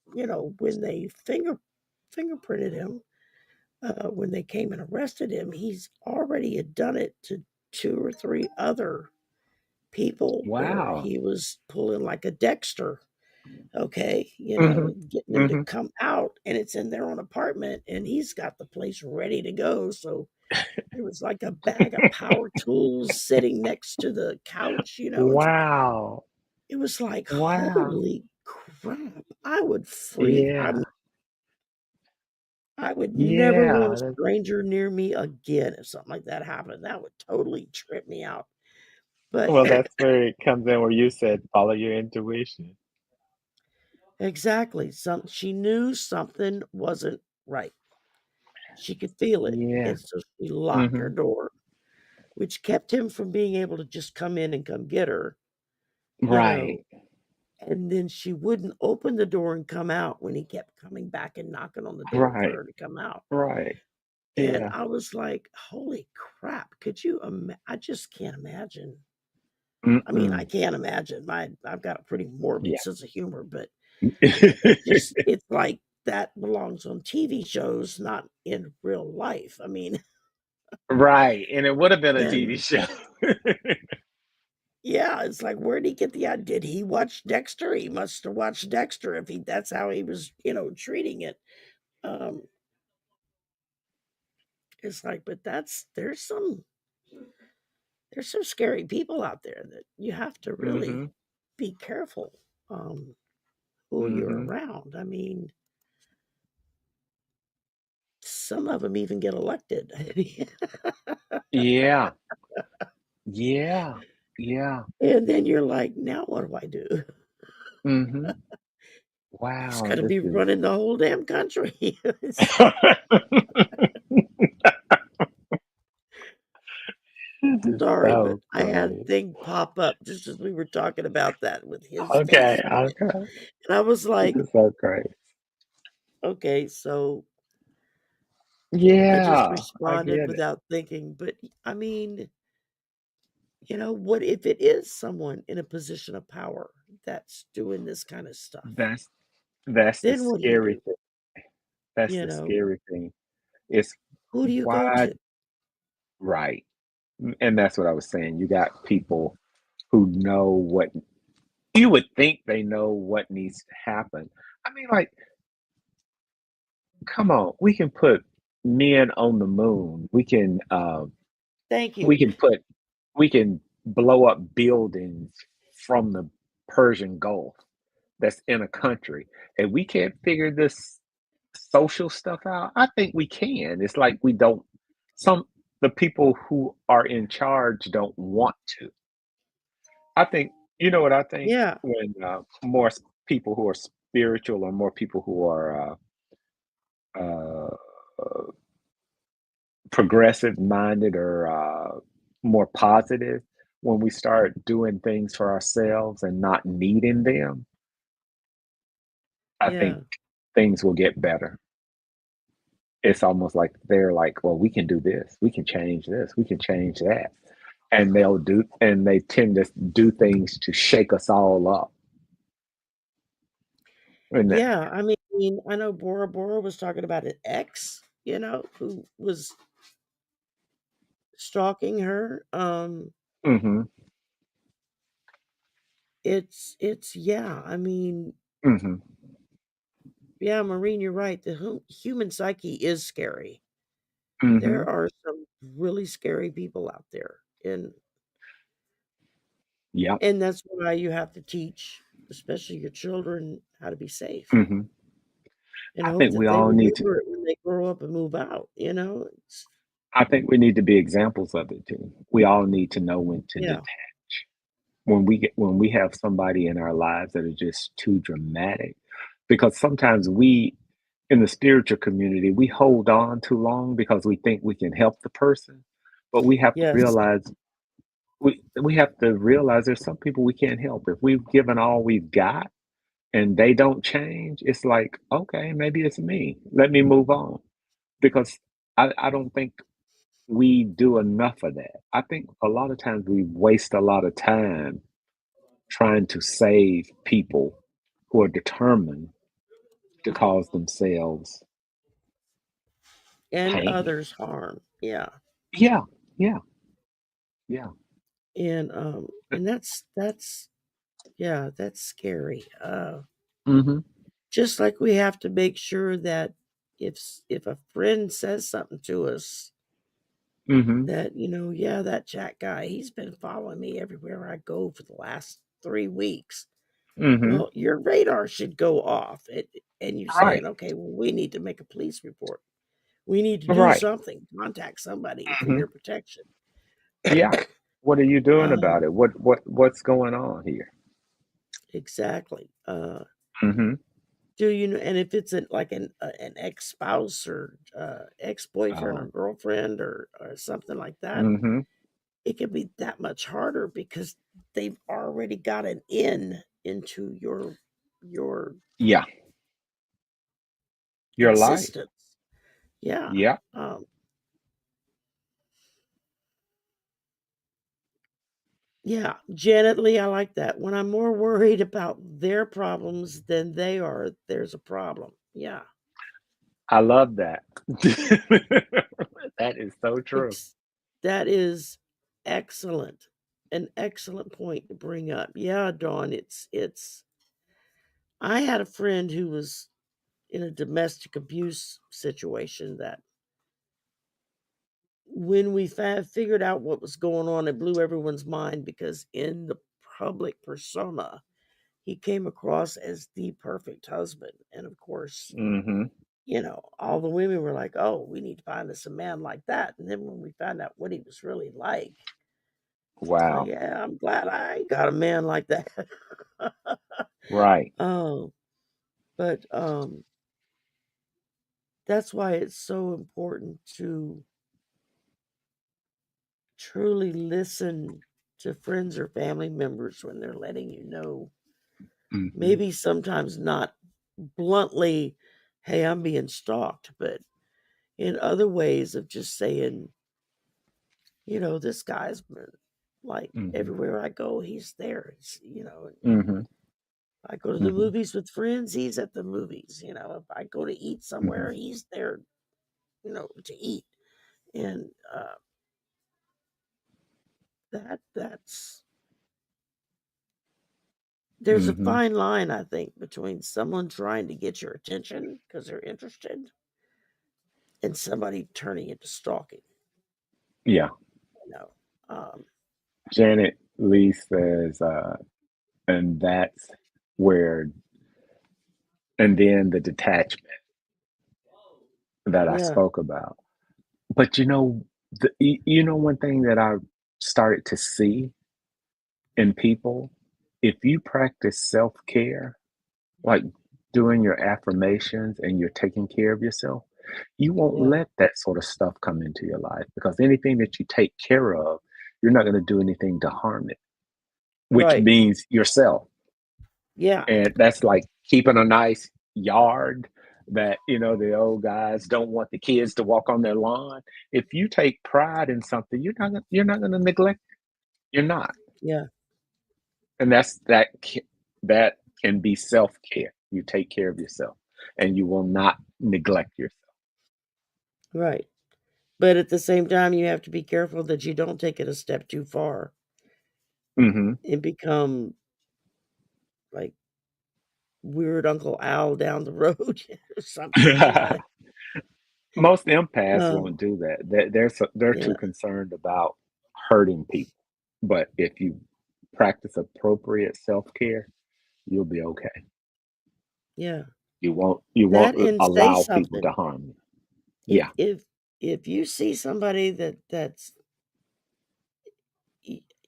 fingerprinted him, when they came and arrested him, he's already had done it to 2 or 3 other people where Wow. he was pulling like a Dexter. Okay, Mhm. getting them to Mhm. come out, and it's in their own apartment, and he's got the place ready to go. So there was like a bag of power tools sitting next to the couch, and so Wow. it was like, Wow. holy crap! I would freak. Yeah. I would never want Yeah. a stranger near me again if something like that happened. That would totally trip me out. But Well, that's where it comes in where you said follow your intuition. exactly, she knew something wasn't right. She could feel it, Yeah. and so she locked her Mhm. door, which kept him from being able to just come in and come get her, you know, Right. and then she wouldn't open the door and come out when he kept coming back and knocking on the door for Right. her to come out, Right. and Yeah. I was like, "Holy crap, could you I just can't imagine." I mean, I Mm-mm. can't imagine, I've got a pretty morbid Yeah. sense of humor, but it's like that belongs on TV shows, not in real life, I mean, Right, and it would have been a TV and show. yeah, it's like, where'd he get the idea? Did he watch Dexter? He must have watched Dexter if he that's how he was, treating it. Um, it's like, but there's some scary people out there that you have to really Mhm. be careful who you're Mhm. around. I mean, some of them even get elected. Yeah. Yeah. Yeah. And then you're like, now what do I do? Mhm. Who's Wow, gonna this be is running the whole damn country? This is Sorry, but so I had a funny. thing pop up just as we were talking about that with his Okay, face on it. okay. And I was This like, is so great. okay, so I just Yeah, I responded get it. without thinking. But I mean, what if it is someone in a position of power that's doing this kind of stuff? That's that's the Then what do you do? scary thing. That's You the know, scary thing. It's who do you go why to? right. And that's what I was saying. You got people who know what you would think they know what needs to happen. I mean, like, come on, we can put men on the moon. Thank We you. can put we can blow up buildings from the Persian Gulf that's in a country, and we can't figure this social stuff out. I think we can. It's like we don't. Some the people who are in charge don't want to. I think you know what I think Yeah. when people who are spiritual or more people who are uh, progressive minded or more positive, when we start doing things for ourselves and not needing them, I think Yeah. things will get better. It's almost like they're like, well, we can do this, we can change this, we can change that. And they tend to do things to shake us all up. And that, Yeah. I mean, I know Bora Bora was talking about an ex, who was stalking her. mm-hmm, It's yeah. I mean, mm-hmm, yeah, Maureen, you're right. The human psyche is scary. mm-hmm, There are some really scary people out there, yep, and that's why you have to teach, especially your children, how to be safe, mm-hmm. and I hope think that we they all need to. remember it when they grow up and move out. I think we need to be examples of it too. We all need to know when to Yeah, detach. When we have somebody in our lives that are just too dramatic, because sometimes we in the spiritual community we hold on too long because we think we can help the person, but yes, we have to realize there's some people we can't help. If we've given all we've got and they don't change, it's like, okay, maybe it's me, let me move on. Because I don't think we do enough of that. I think a lot of times we waste a lot of time trying to save people who are determined to cause themselves and pain. others harm. Yeah, Yeah, yeah, yeah. and that's yeah, that's scary. Mhm, Just like we have to make sure that if a friend says something to us mhm, that, yeah, that chat guy, he's been following me everywhere I go for the last 3 weeks. mhm. Well, your radar should go off, and you Right, saying, okay, well, we need to make a police report. We need to do right. something, contact somebody for Mhm. your protection. Yeah. What are you doing about um, it? What's going on here? exactly. Mhm. Do you know? And if it's an ex spouse or ex boyfriend or Oh. girlfriend or something like that, Mhm. it can be that much harder because they've already got an in into your Yeah. Your life. existence. Yeah. Yeah. Um, yeah. Janet Lee, I like that. When I'm more worried about their problems than they are, there's a problem. Yeah. I love that. That is so true. Ex- that is excellent. An excellent point to bring up. Yeah, Dawn, it's I had a friend who was in a domestic abuse situation that when we figured out what was going on, it blew everyone's mind because in the public persona, he came across as the perfect husband. And of course, Mhm. all the women were like, oh, we need to find us a man like that. And then when we found out what he was really like, it's like, Wow. yeah, I'm glad I ain't got a man like that. Right. um, but that's why it's so important to truly listen to friends or family members when they're letting you know, Mhm. maybe sometimes not bluntly, hey, I'm being stalked, but in other ways of just saying, this guy's been like Mhm. everywhere I go, he's there. Mhm. I go to the Mhm. movies with friends, he's at the movies. If I go to eat Mhm. somewhere, he's there, to eat. And that's there's a Mhm. fine line, I think, between someone trying to get your attention because they're interested and somebody turning into stalking. Yeah. You know, um, Janet Lee says, and that's where, and then the detachment that I yeah, spoke about. But one thing that I started to see in people, if you practice self care, like doing your affirmations and you're taking care of yourself, you won't yeah, let that sort of stuff come into your life because anything that you take care of, you're not going to do anything to harm it, which right, means yourself. yeah, And that's like keeping a nice yard that, the old guys don't want the kids to walk on their lawn. If you take pride in something, you're not going to neglect it. You're not. yeah, And that can be self-care. You take care of yourself and you will not neglect yourself. right. But at the same time, you have to be careful that you don't take it a step too far Mhm. and become like weird Uncle Al down the road or something. Most empaths Um, won't do that. They're yeah, too concerned about hurting people. But if you practice appropriate self-care, you'll be okay. yeah. You won't That and say allow people to something. harm you. If Yeah. if if you see somebody that's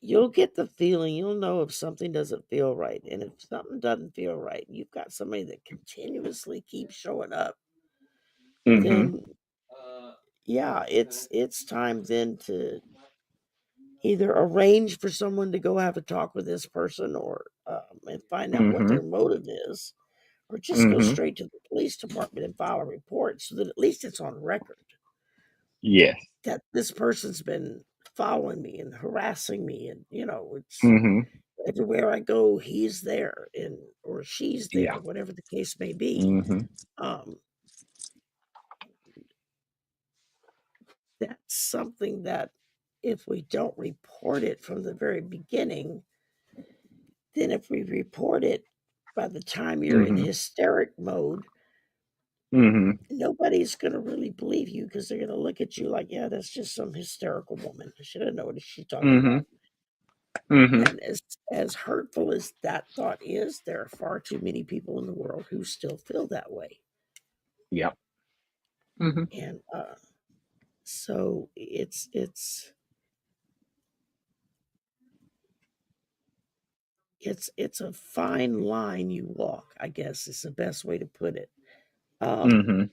you'll get the feeling, you'll know if something doesn't feel right. And if something doesn't feel right, you've got somebody that continuously keeps showing up, Mhm. then yeah, it's time then to either arrange for someone to go have a talk with this person or and find out what their Mhm. motive is, or just go Mhm. straight to the police department and file a report so that at least it's on record Yes. that this person's been following me and harassing me, and it's Mhm. everywhere I go, he's there and or she's there, Yeah. whatever the case may be. Mhm. Um, that's something that if we don't report it from the very beginning, then if we report it by the time you're in Mhm. hysteric mode, Mhm. nobody's going to really believe you because they're going to look at you like, yeah, that's just some hysterical woman. I should have known what she's talking Mhm. about. Mhm. And as hurtful as that thought is, there are far too many people in the world who still feel that way. Yep. Mhm. And so it's a fine line you walk, I guess is the best way to put it. Um, Mhm.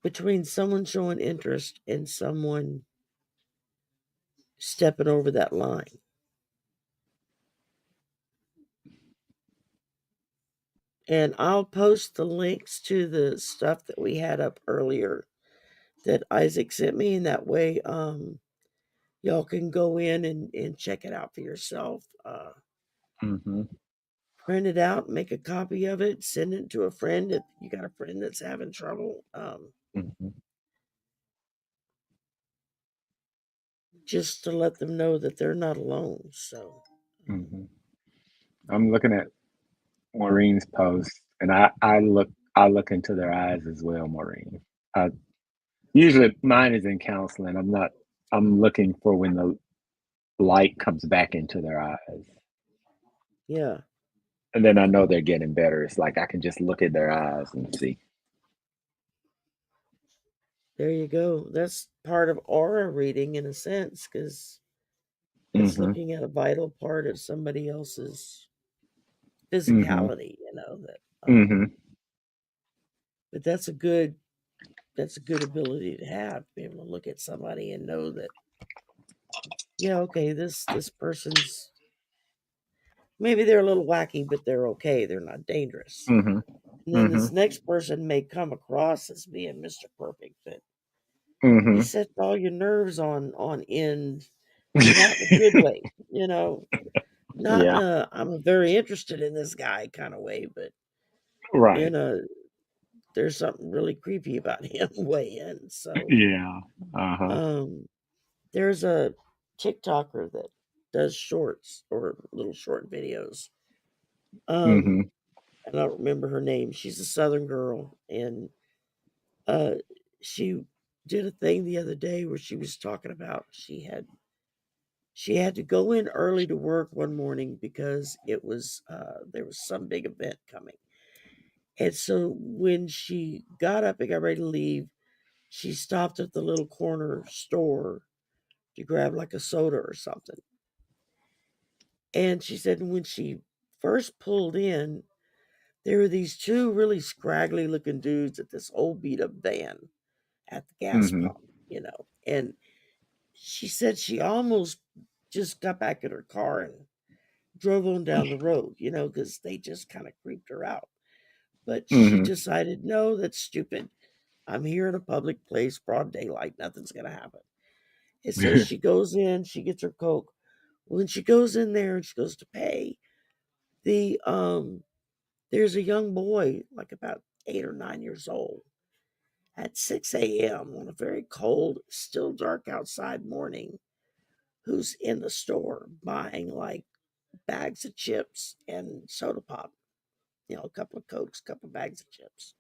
between someone showing interest and someone stepping over that line. And I'll post the links to the stuff that we had up earlier that Isaac sent me, and that way y'all can go in and check it out for yourself. Mhm. Print it out, make a copy of it, send it to a friend if you got a friend that's having trouble. Mhm. Just to let them know that they're not alone. So, Mhm. I'm looking at Maureen's post, and I look into their eyes as well, Maureen. I, usually mine is in counseling. I'm looking for when the light comes back into their eyes. yeah, And then I know they're getting better. It's like I can just look at their eyes and see. there you go. That's part of aura reading in a sense because it's Mhm. looking at a vital part of somebody else's Mhm. physicality, that Mhm. but that's a good ability to have, be able to look at somebody and know that, yeah, okay, this person's maybe they're a little wacky, but they're okay. They're not dangerous. Mhm. And then this Mhm. next person may come across as being Mr. Perfect, but he Mhm. sets all your nerves on end, not in a good way, not in Yeah. a I'm very interested in this guy kind of way, but Right. in a there's something really creepy about him way in. So Yeah. Uh-huh. um there's a TikToker that does shorts or little short videos. Mm-hmm. I don't remember her name. She's a Southern girl, and she did a thing the other day where she was talking about she had to go in early to work one morning because it was there was some big event coming. And so when she got up and got ready to leave, she stopped at the little corner store to grab like a soda or something. And she said when she first pulled in, there were these two really scraggly looking dudes at this old beat up van at the gas Mm-hmm. pump, you know. And she said she almost just got back in her car and drove on down the road, you know, because they just kind of creeped her out. But she Mm-hmm. decided, no, that's stupid. I'm here in a public place, broad daylight, nothing's going to happen. And so she goes in, she gets her Coke. When she goes in there and she goes to pay, the there's a young boy, like about 8 or 9 years old, at 6 a.m. on a very cold, still dark outside morning, who's in the store buying like bags of chips and soda pop, you know, a couple of Cokes, a couple of bags of chips.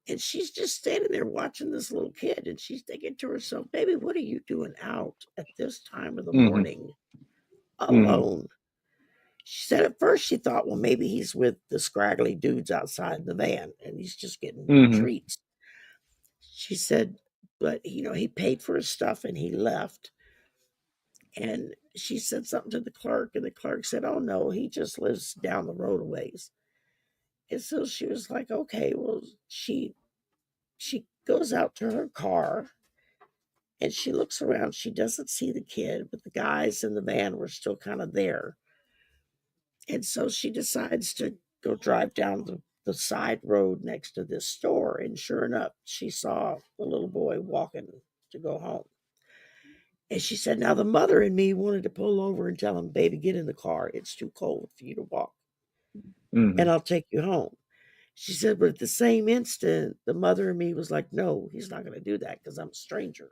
And she's just standing there watching this little kid, and she's thinking to herself, baby, what are you doing out at this time of the Mm-hmm. morning Mm-hmm. alone? She said at first she thought, well, maybe he's with the scraggly dudes outside the van and he's just getting Mm-hmm. treats. She said, but you know, he paid for his stuff and he left. And she said something to the clerk, and the clerk said, oh no, he just lives down the road a ways. And so she was like, okay, well, she goes out to her car and she looks around. She doesn't see the kid, but the guys in the van were still kind of there. And so she decides to go drive down the side road next to this store. And sure enough, she saw the little boy walking to go home. And she said, now the mother and me wanted to pull over and tell him, baby, get in the car. It's too cold for you to walk, Mm-hmm. and I'll take you home. She said, but at the same instant, the mother and me was like, no, he's not going to do that because I'm a stranger.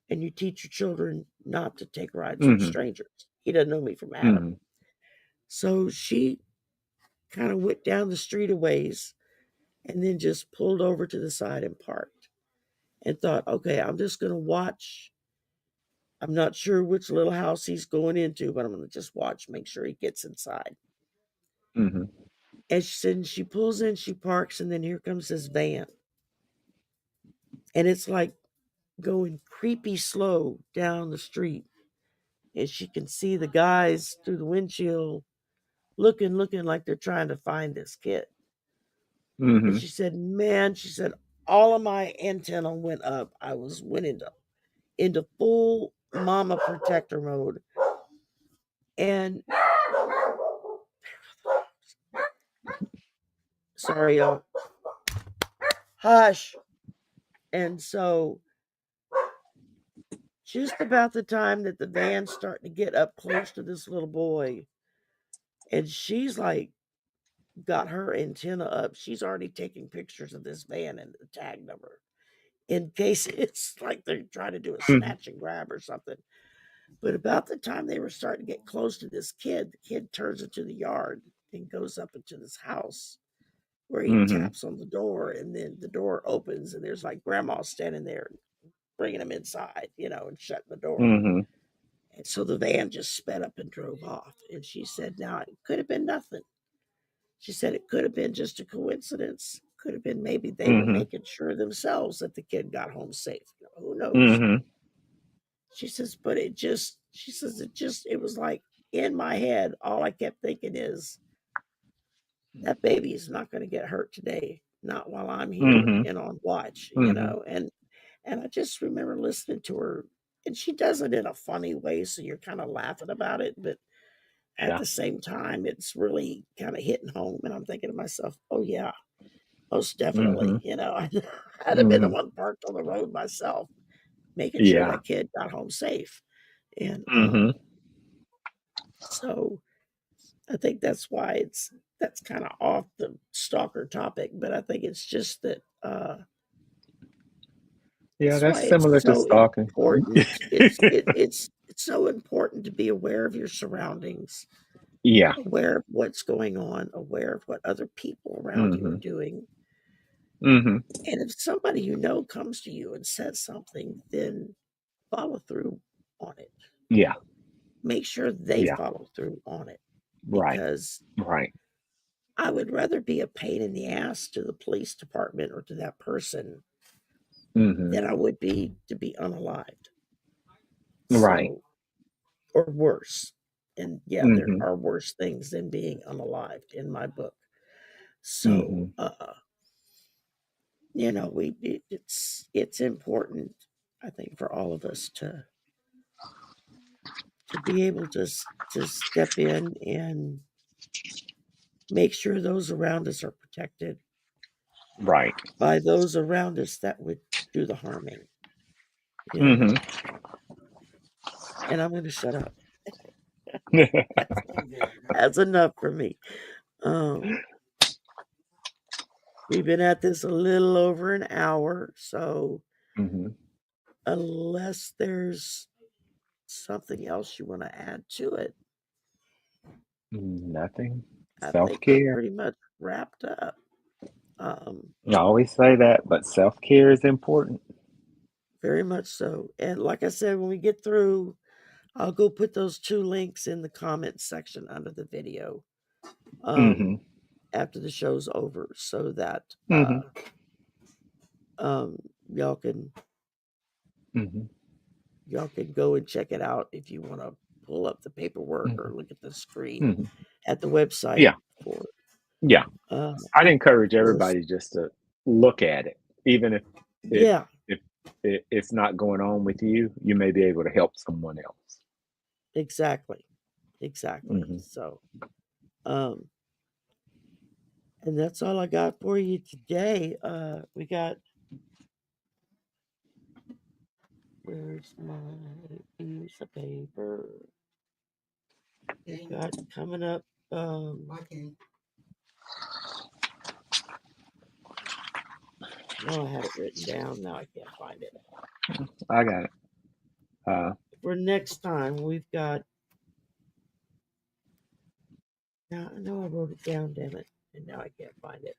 And you teach your children not to take rides with Mm-hmm. strangers. He doesn't know me from Adam. Mm-hmm. So she kind of went down the street a ways and then just pulled over to the side and parked and thought, okay, I'm just going to watch. I'm not sure which little house he's going into, but I'm going to just watch, make sure he gets inside. Mm-hmm. And she said, she pulls in, she parks, and then here comes this van. And it's like going creepy slow down the street. And she can see the guys through the windshield looking like they're trying to find this kid. And Mm-hmm. she said, man, she said, all of my antenna went up. I went into full mama protector mode. And sorry, y'all. Hush. And so just about the time that the van's starting to get up close to this little boy, and she's like got her antenna up. She's already taking pictures of this van and the tag number in case it's like they're trying to do a snatch and grab or something. But about the time they were starting to get close to this kid, the kid turns into the yard and goes up into this house where he Mm-hmm. taps on the door, and then the door opens and there's like grandma standing there bringing him inside, you know, and shutting the door. Mm-hmm. And so the van just sped up and drove off. And she said, now it could have been nothing. She said it could have been just a coincidence. Could have been maybe they were Mm-hmm. making sure themselves that the kid got home safe. You know, who knows? Mm-hmm. She says, but she says, it was like in my head, all I kept thinking is that baby is not going to get hurt today, not while I'm here Mm-hmm. and on watch, you Mm-hmm. know. And I just remember listening to her, and she does it in a funny way, so you're kind of laughing about it, but at Yeah. the same time, it's really kind of hitting home. And I'm thinking to myself, oh yeah, most Mm-hmm. definitely. You know, I'd have been the Mm-hmm. one parked on the road myself, making sure Yeah. that kid got home safe. And Mm-hmm. so I think that's why that's kind of off the stalker topic, but I think it's just that Yeah, that's why that's it's similar to so stalking. important. It's it's so important to be aware of your surroundings, Yeah. aware of what's going on, aware of what other people around you are doing. Mm-hmm. And if somebody you know comes to you and says something, then follow through on it. Yeah. Make sure they Yeah. follow through on it, Right. because Right. I would rather be a pain in the ass to the police department or to that person Mm-hmm. than I would be to be unalived. Right. So, or worse. And yeah, there Mm-hmm. are worse things than being unalived in my book. Mm-hmm. So, you know, it's important, I think, for all of us to be able to step in and make sure those around us are protected Right. by those around us that would do the harming. And Mm-hmm. and I'm going to shut up. That's enough for me. Um, we've been at this a little over an hour, so Mm-hmm. unless there's something else you want to add to it, Nothing. I think we're Self-care. pretty much wrapped up. Um, I always say that, but self-care is important. very much so. And like I said, when we get through, I'll go put those 2 links in the comments section under the video Mm-hmm. after the show's over, so that Mm-hmm. y'all can Mm-hmm. go and check it out if you want to pull up the paperwork or Mm-hmm. look at the screen Mm-hmm. at the website Yeah. for Yeah. I'd encourage those. everybody just to look at it, even if Yeah, if it's not going on with you. You may be able to help someone else. exactly. Mm-hmm. So, um, and that's all I got for you today. We got, where's my piece of paper? We got coming up. No, I had it written down. Now I can't find it. I got it. For next time, we've got. Now I know I wrote it down. Damn it! And now I can't find it.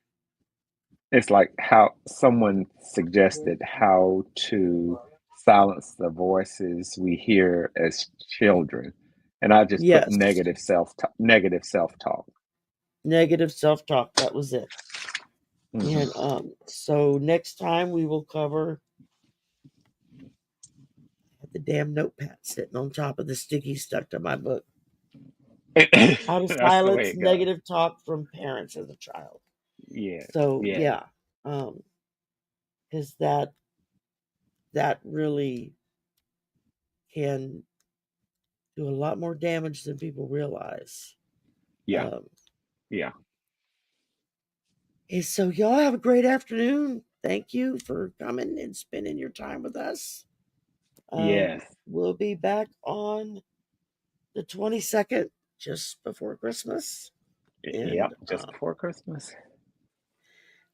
It's like how someone suggested how to silence the voices we hear as children, and I just put Yes, negative self-talk. negative self-talk. That was it. And Mm-hmm. so next time we will cover the damn notepad sitting on top of the sticky stuck to my book. How to That's the way silence it goes. negative talk from parents as a child. Yeah, So yeah, yeah, because that really can do a lot more damage than people realize. yeah, Um, yeah. and so y'all have a great afternoon. Thank you for coming and spending your time with us. Yes. We'll be back on the 22nd, just before Christmas. And Yep. Just before Christmas.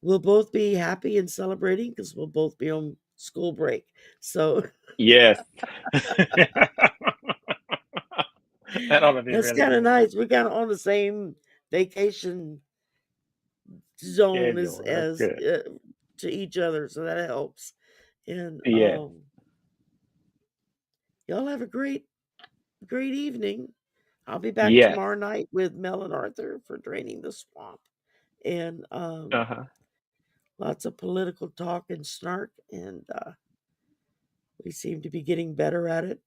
we'll both be happy and celebrating because we'll both be on school break. So Yes. That ought to be that's really kind of good. nice. We're kind of on the same vacation zone Schedule. That's as good. to each other, so that helps. And Yeah. y'all have a great evening. I'll be back Yes. tomorrow night with Mel and Arthur for Draining the Swamp, and Uh-huh. lots of political talk and snark, and we seem to be getting better at it.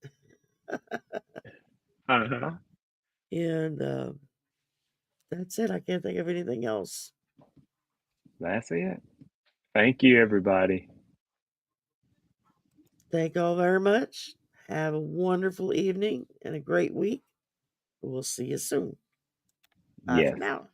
Uh-huh. And that's it. I can't think of anything else. That's it. Thank you, everybody. Thank all very much. Have a wonderful evening and a great week. We'll see you soon. Bye for Yes. now.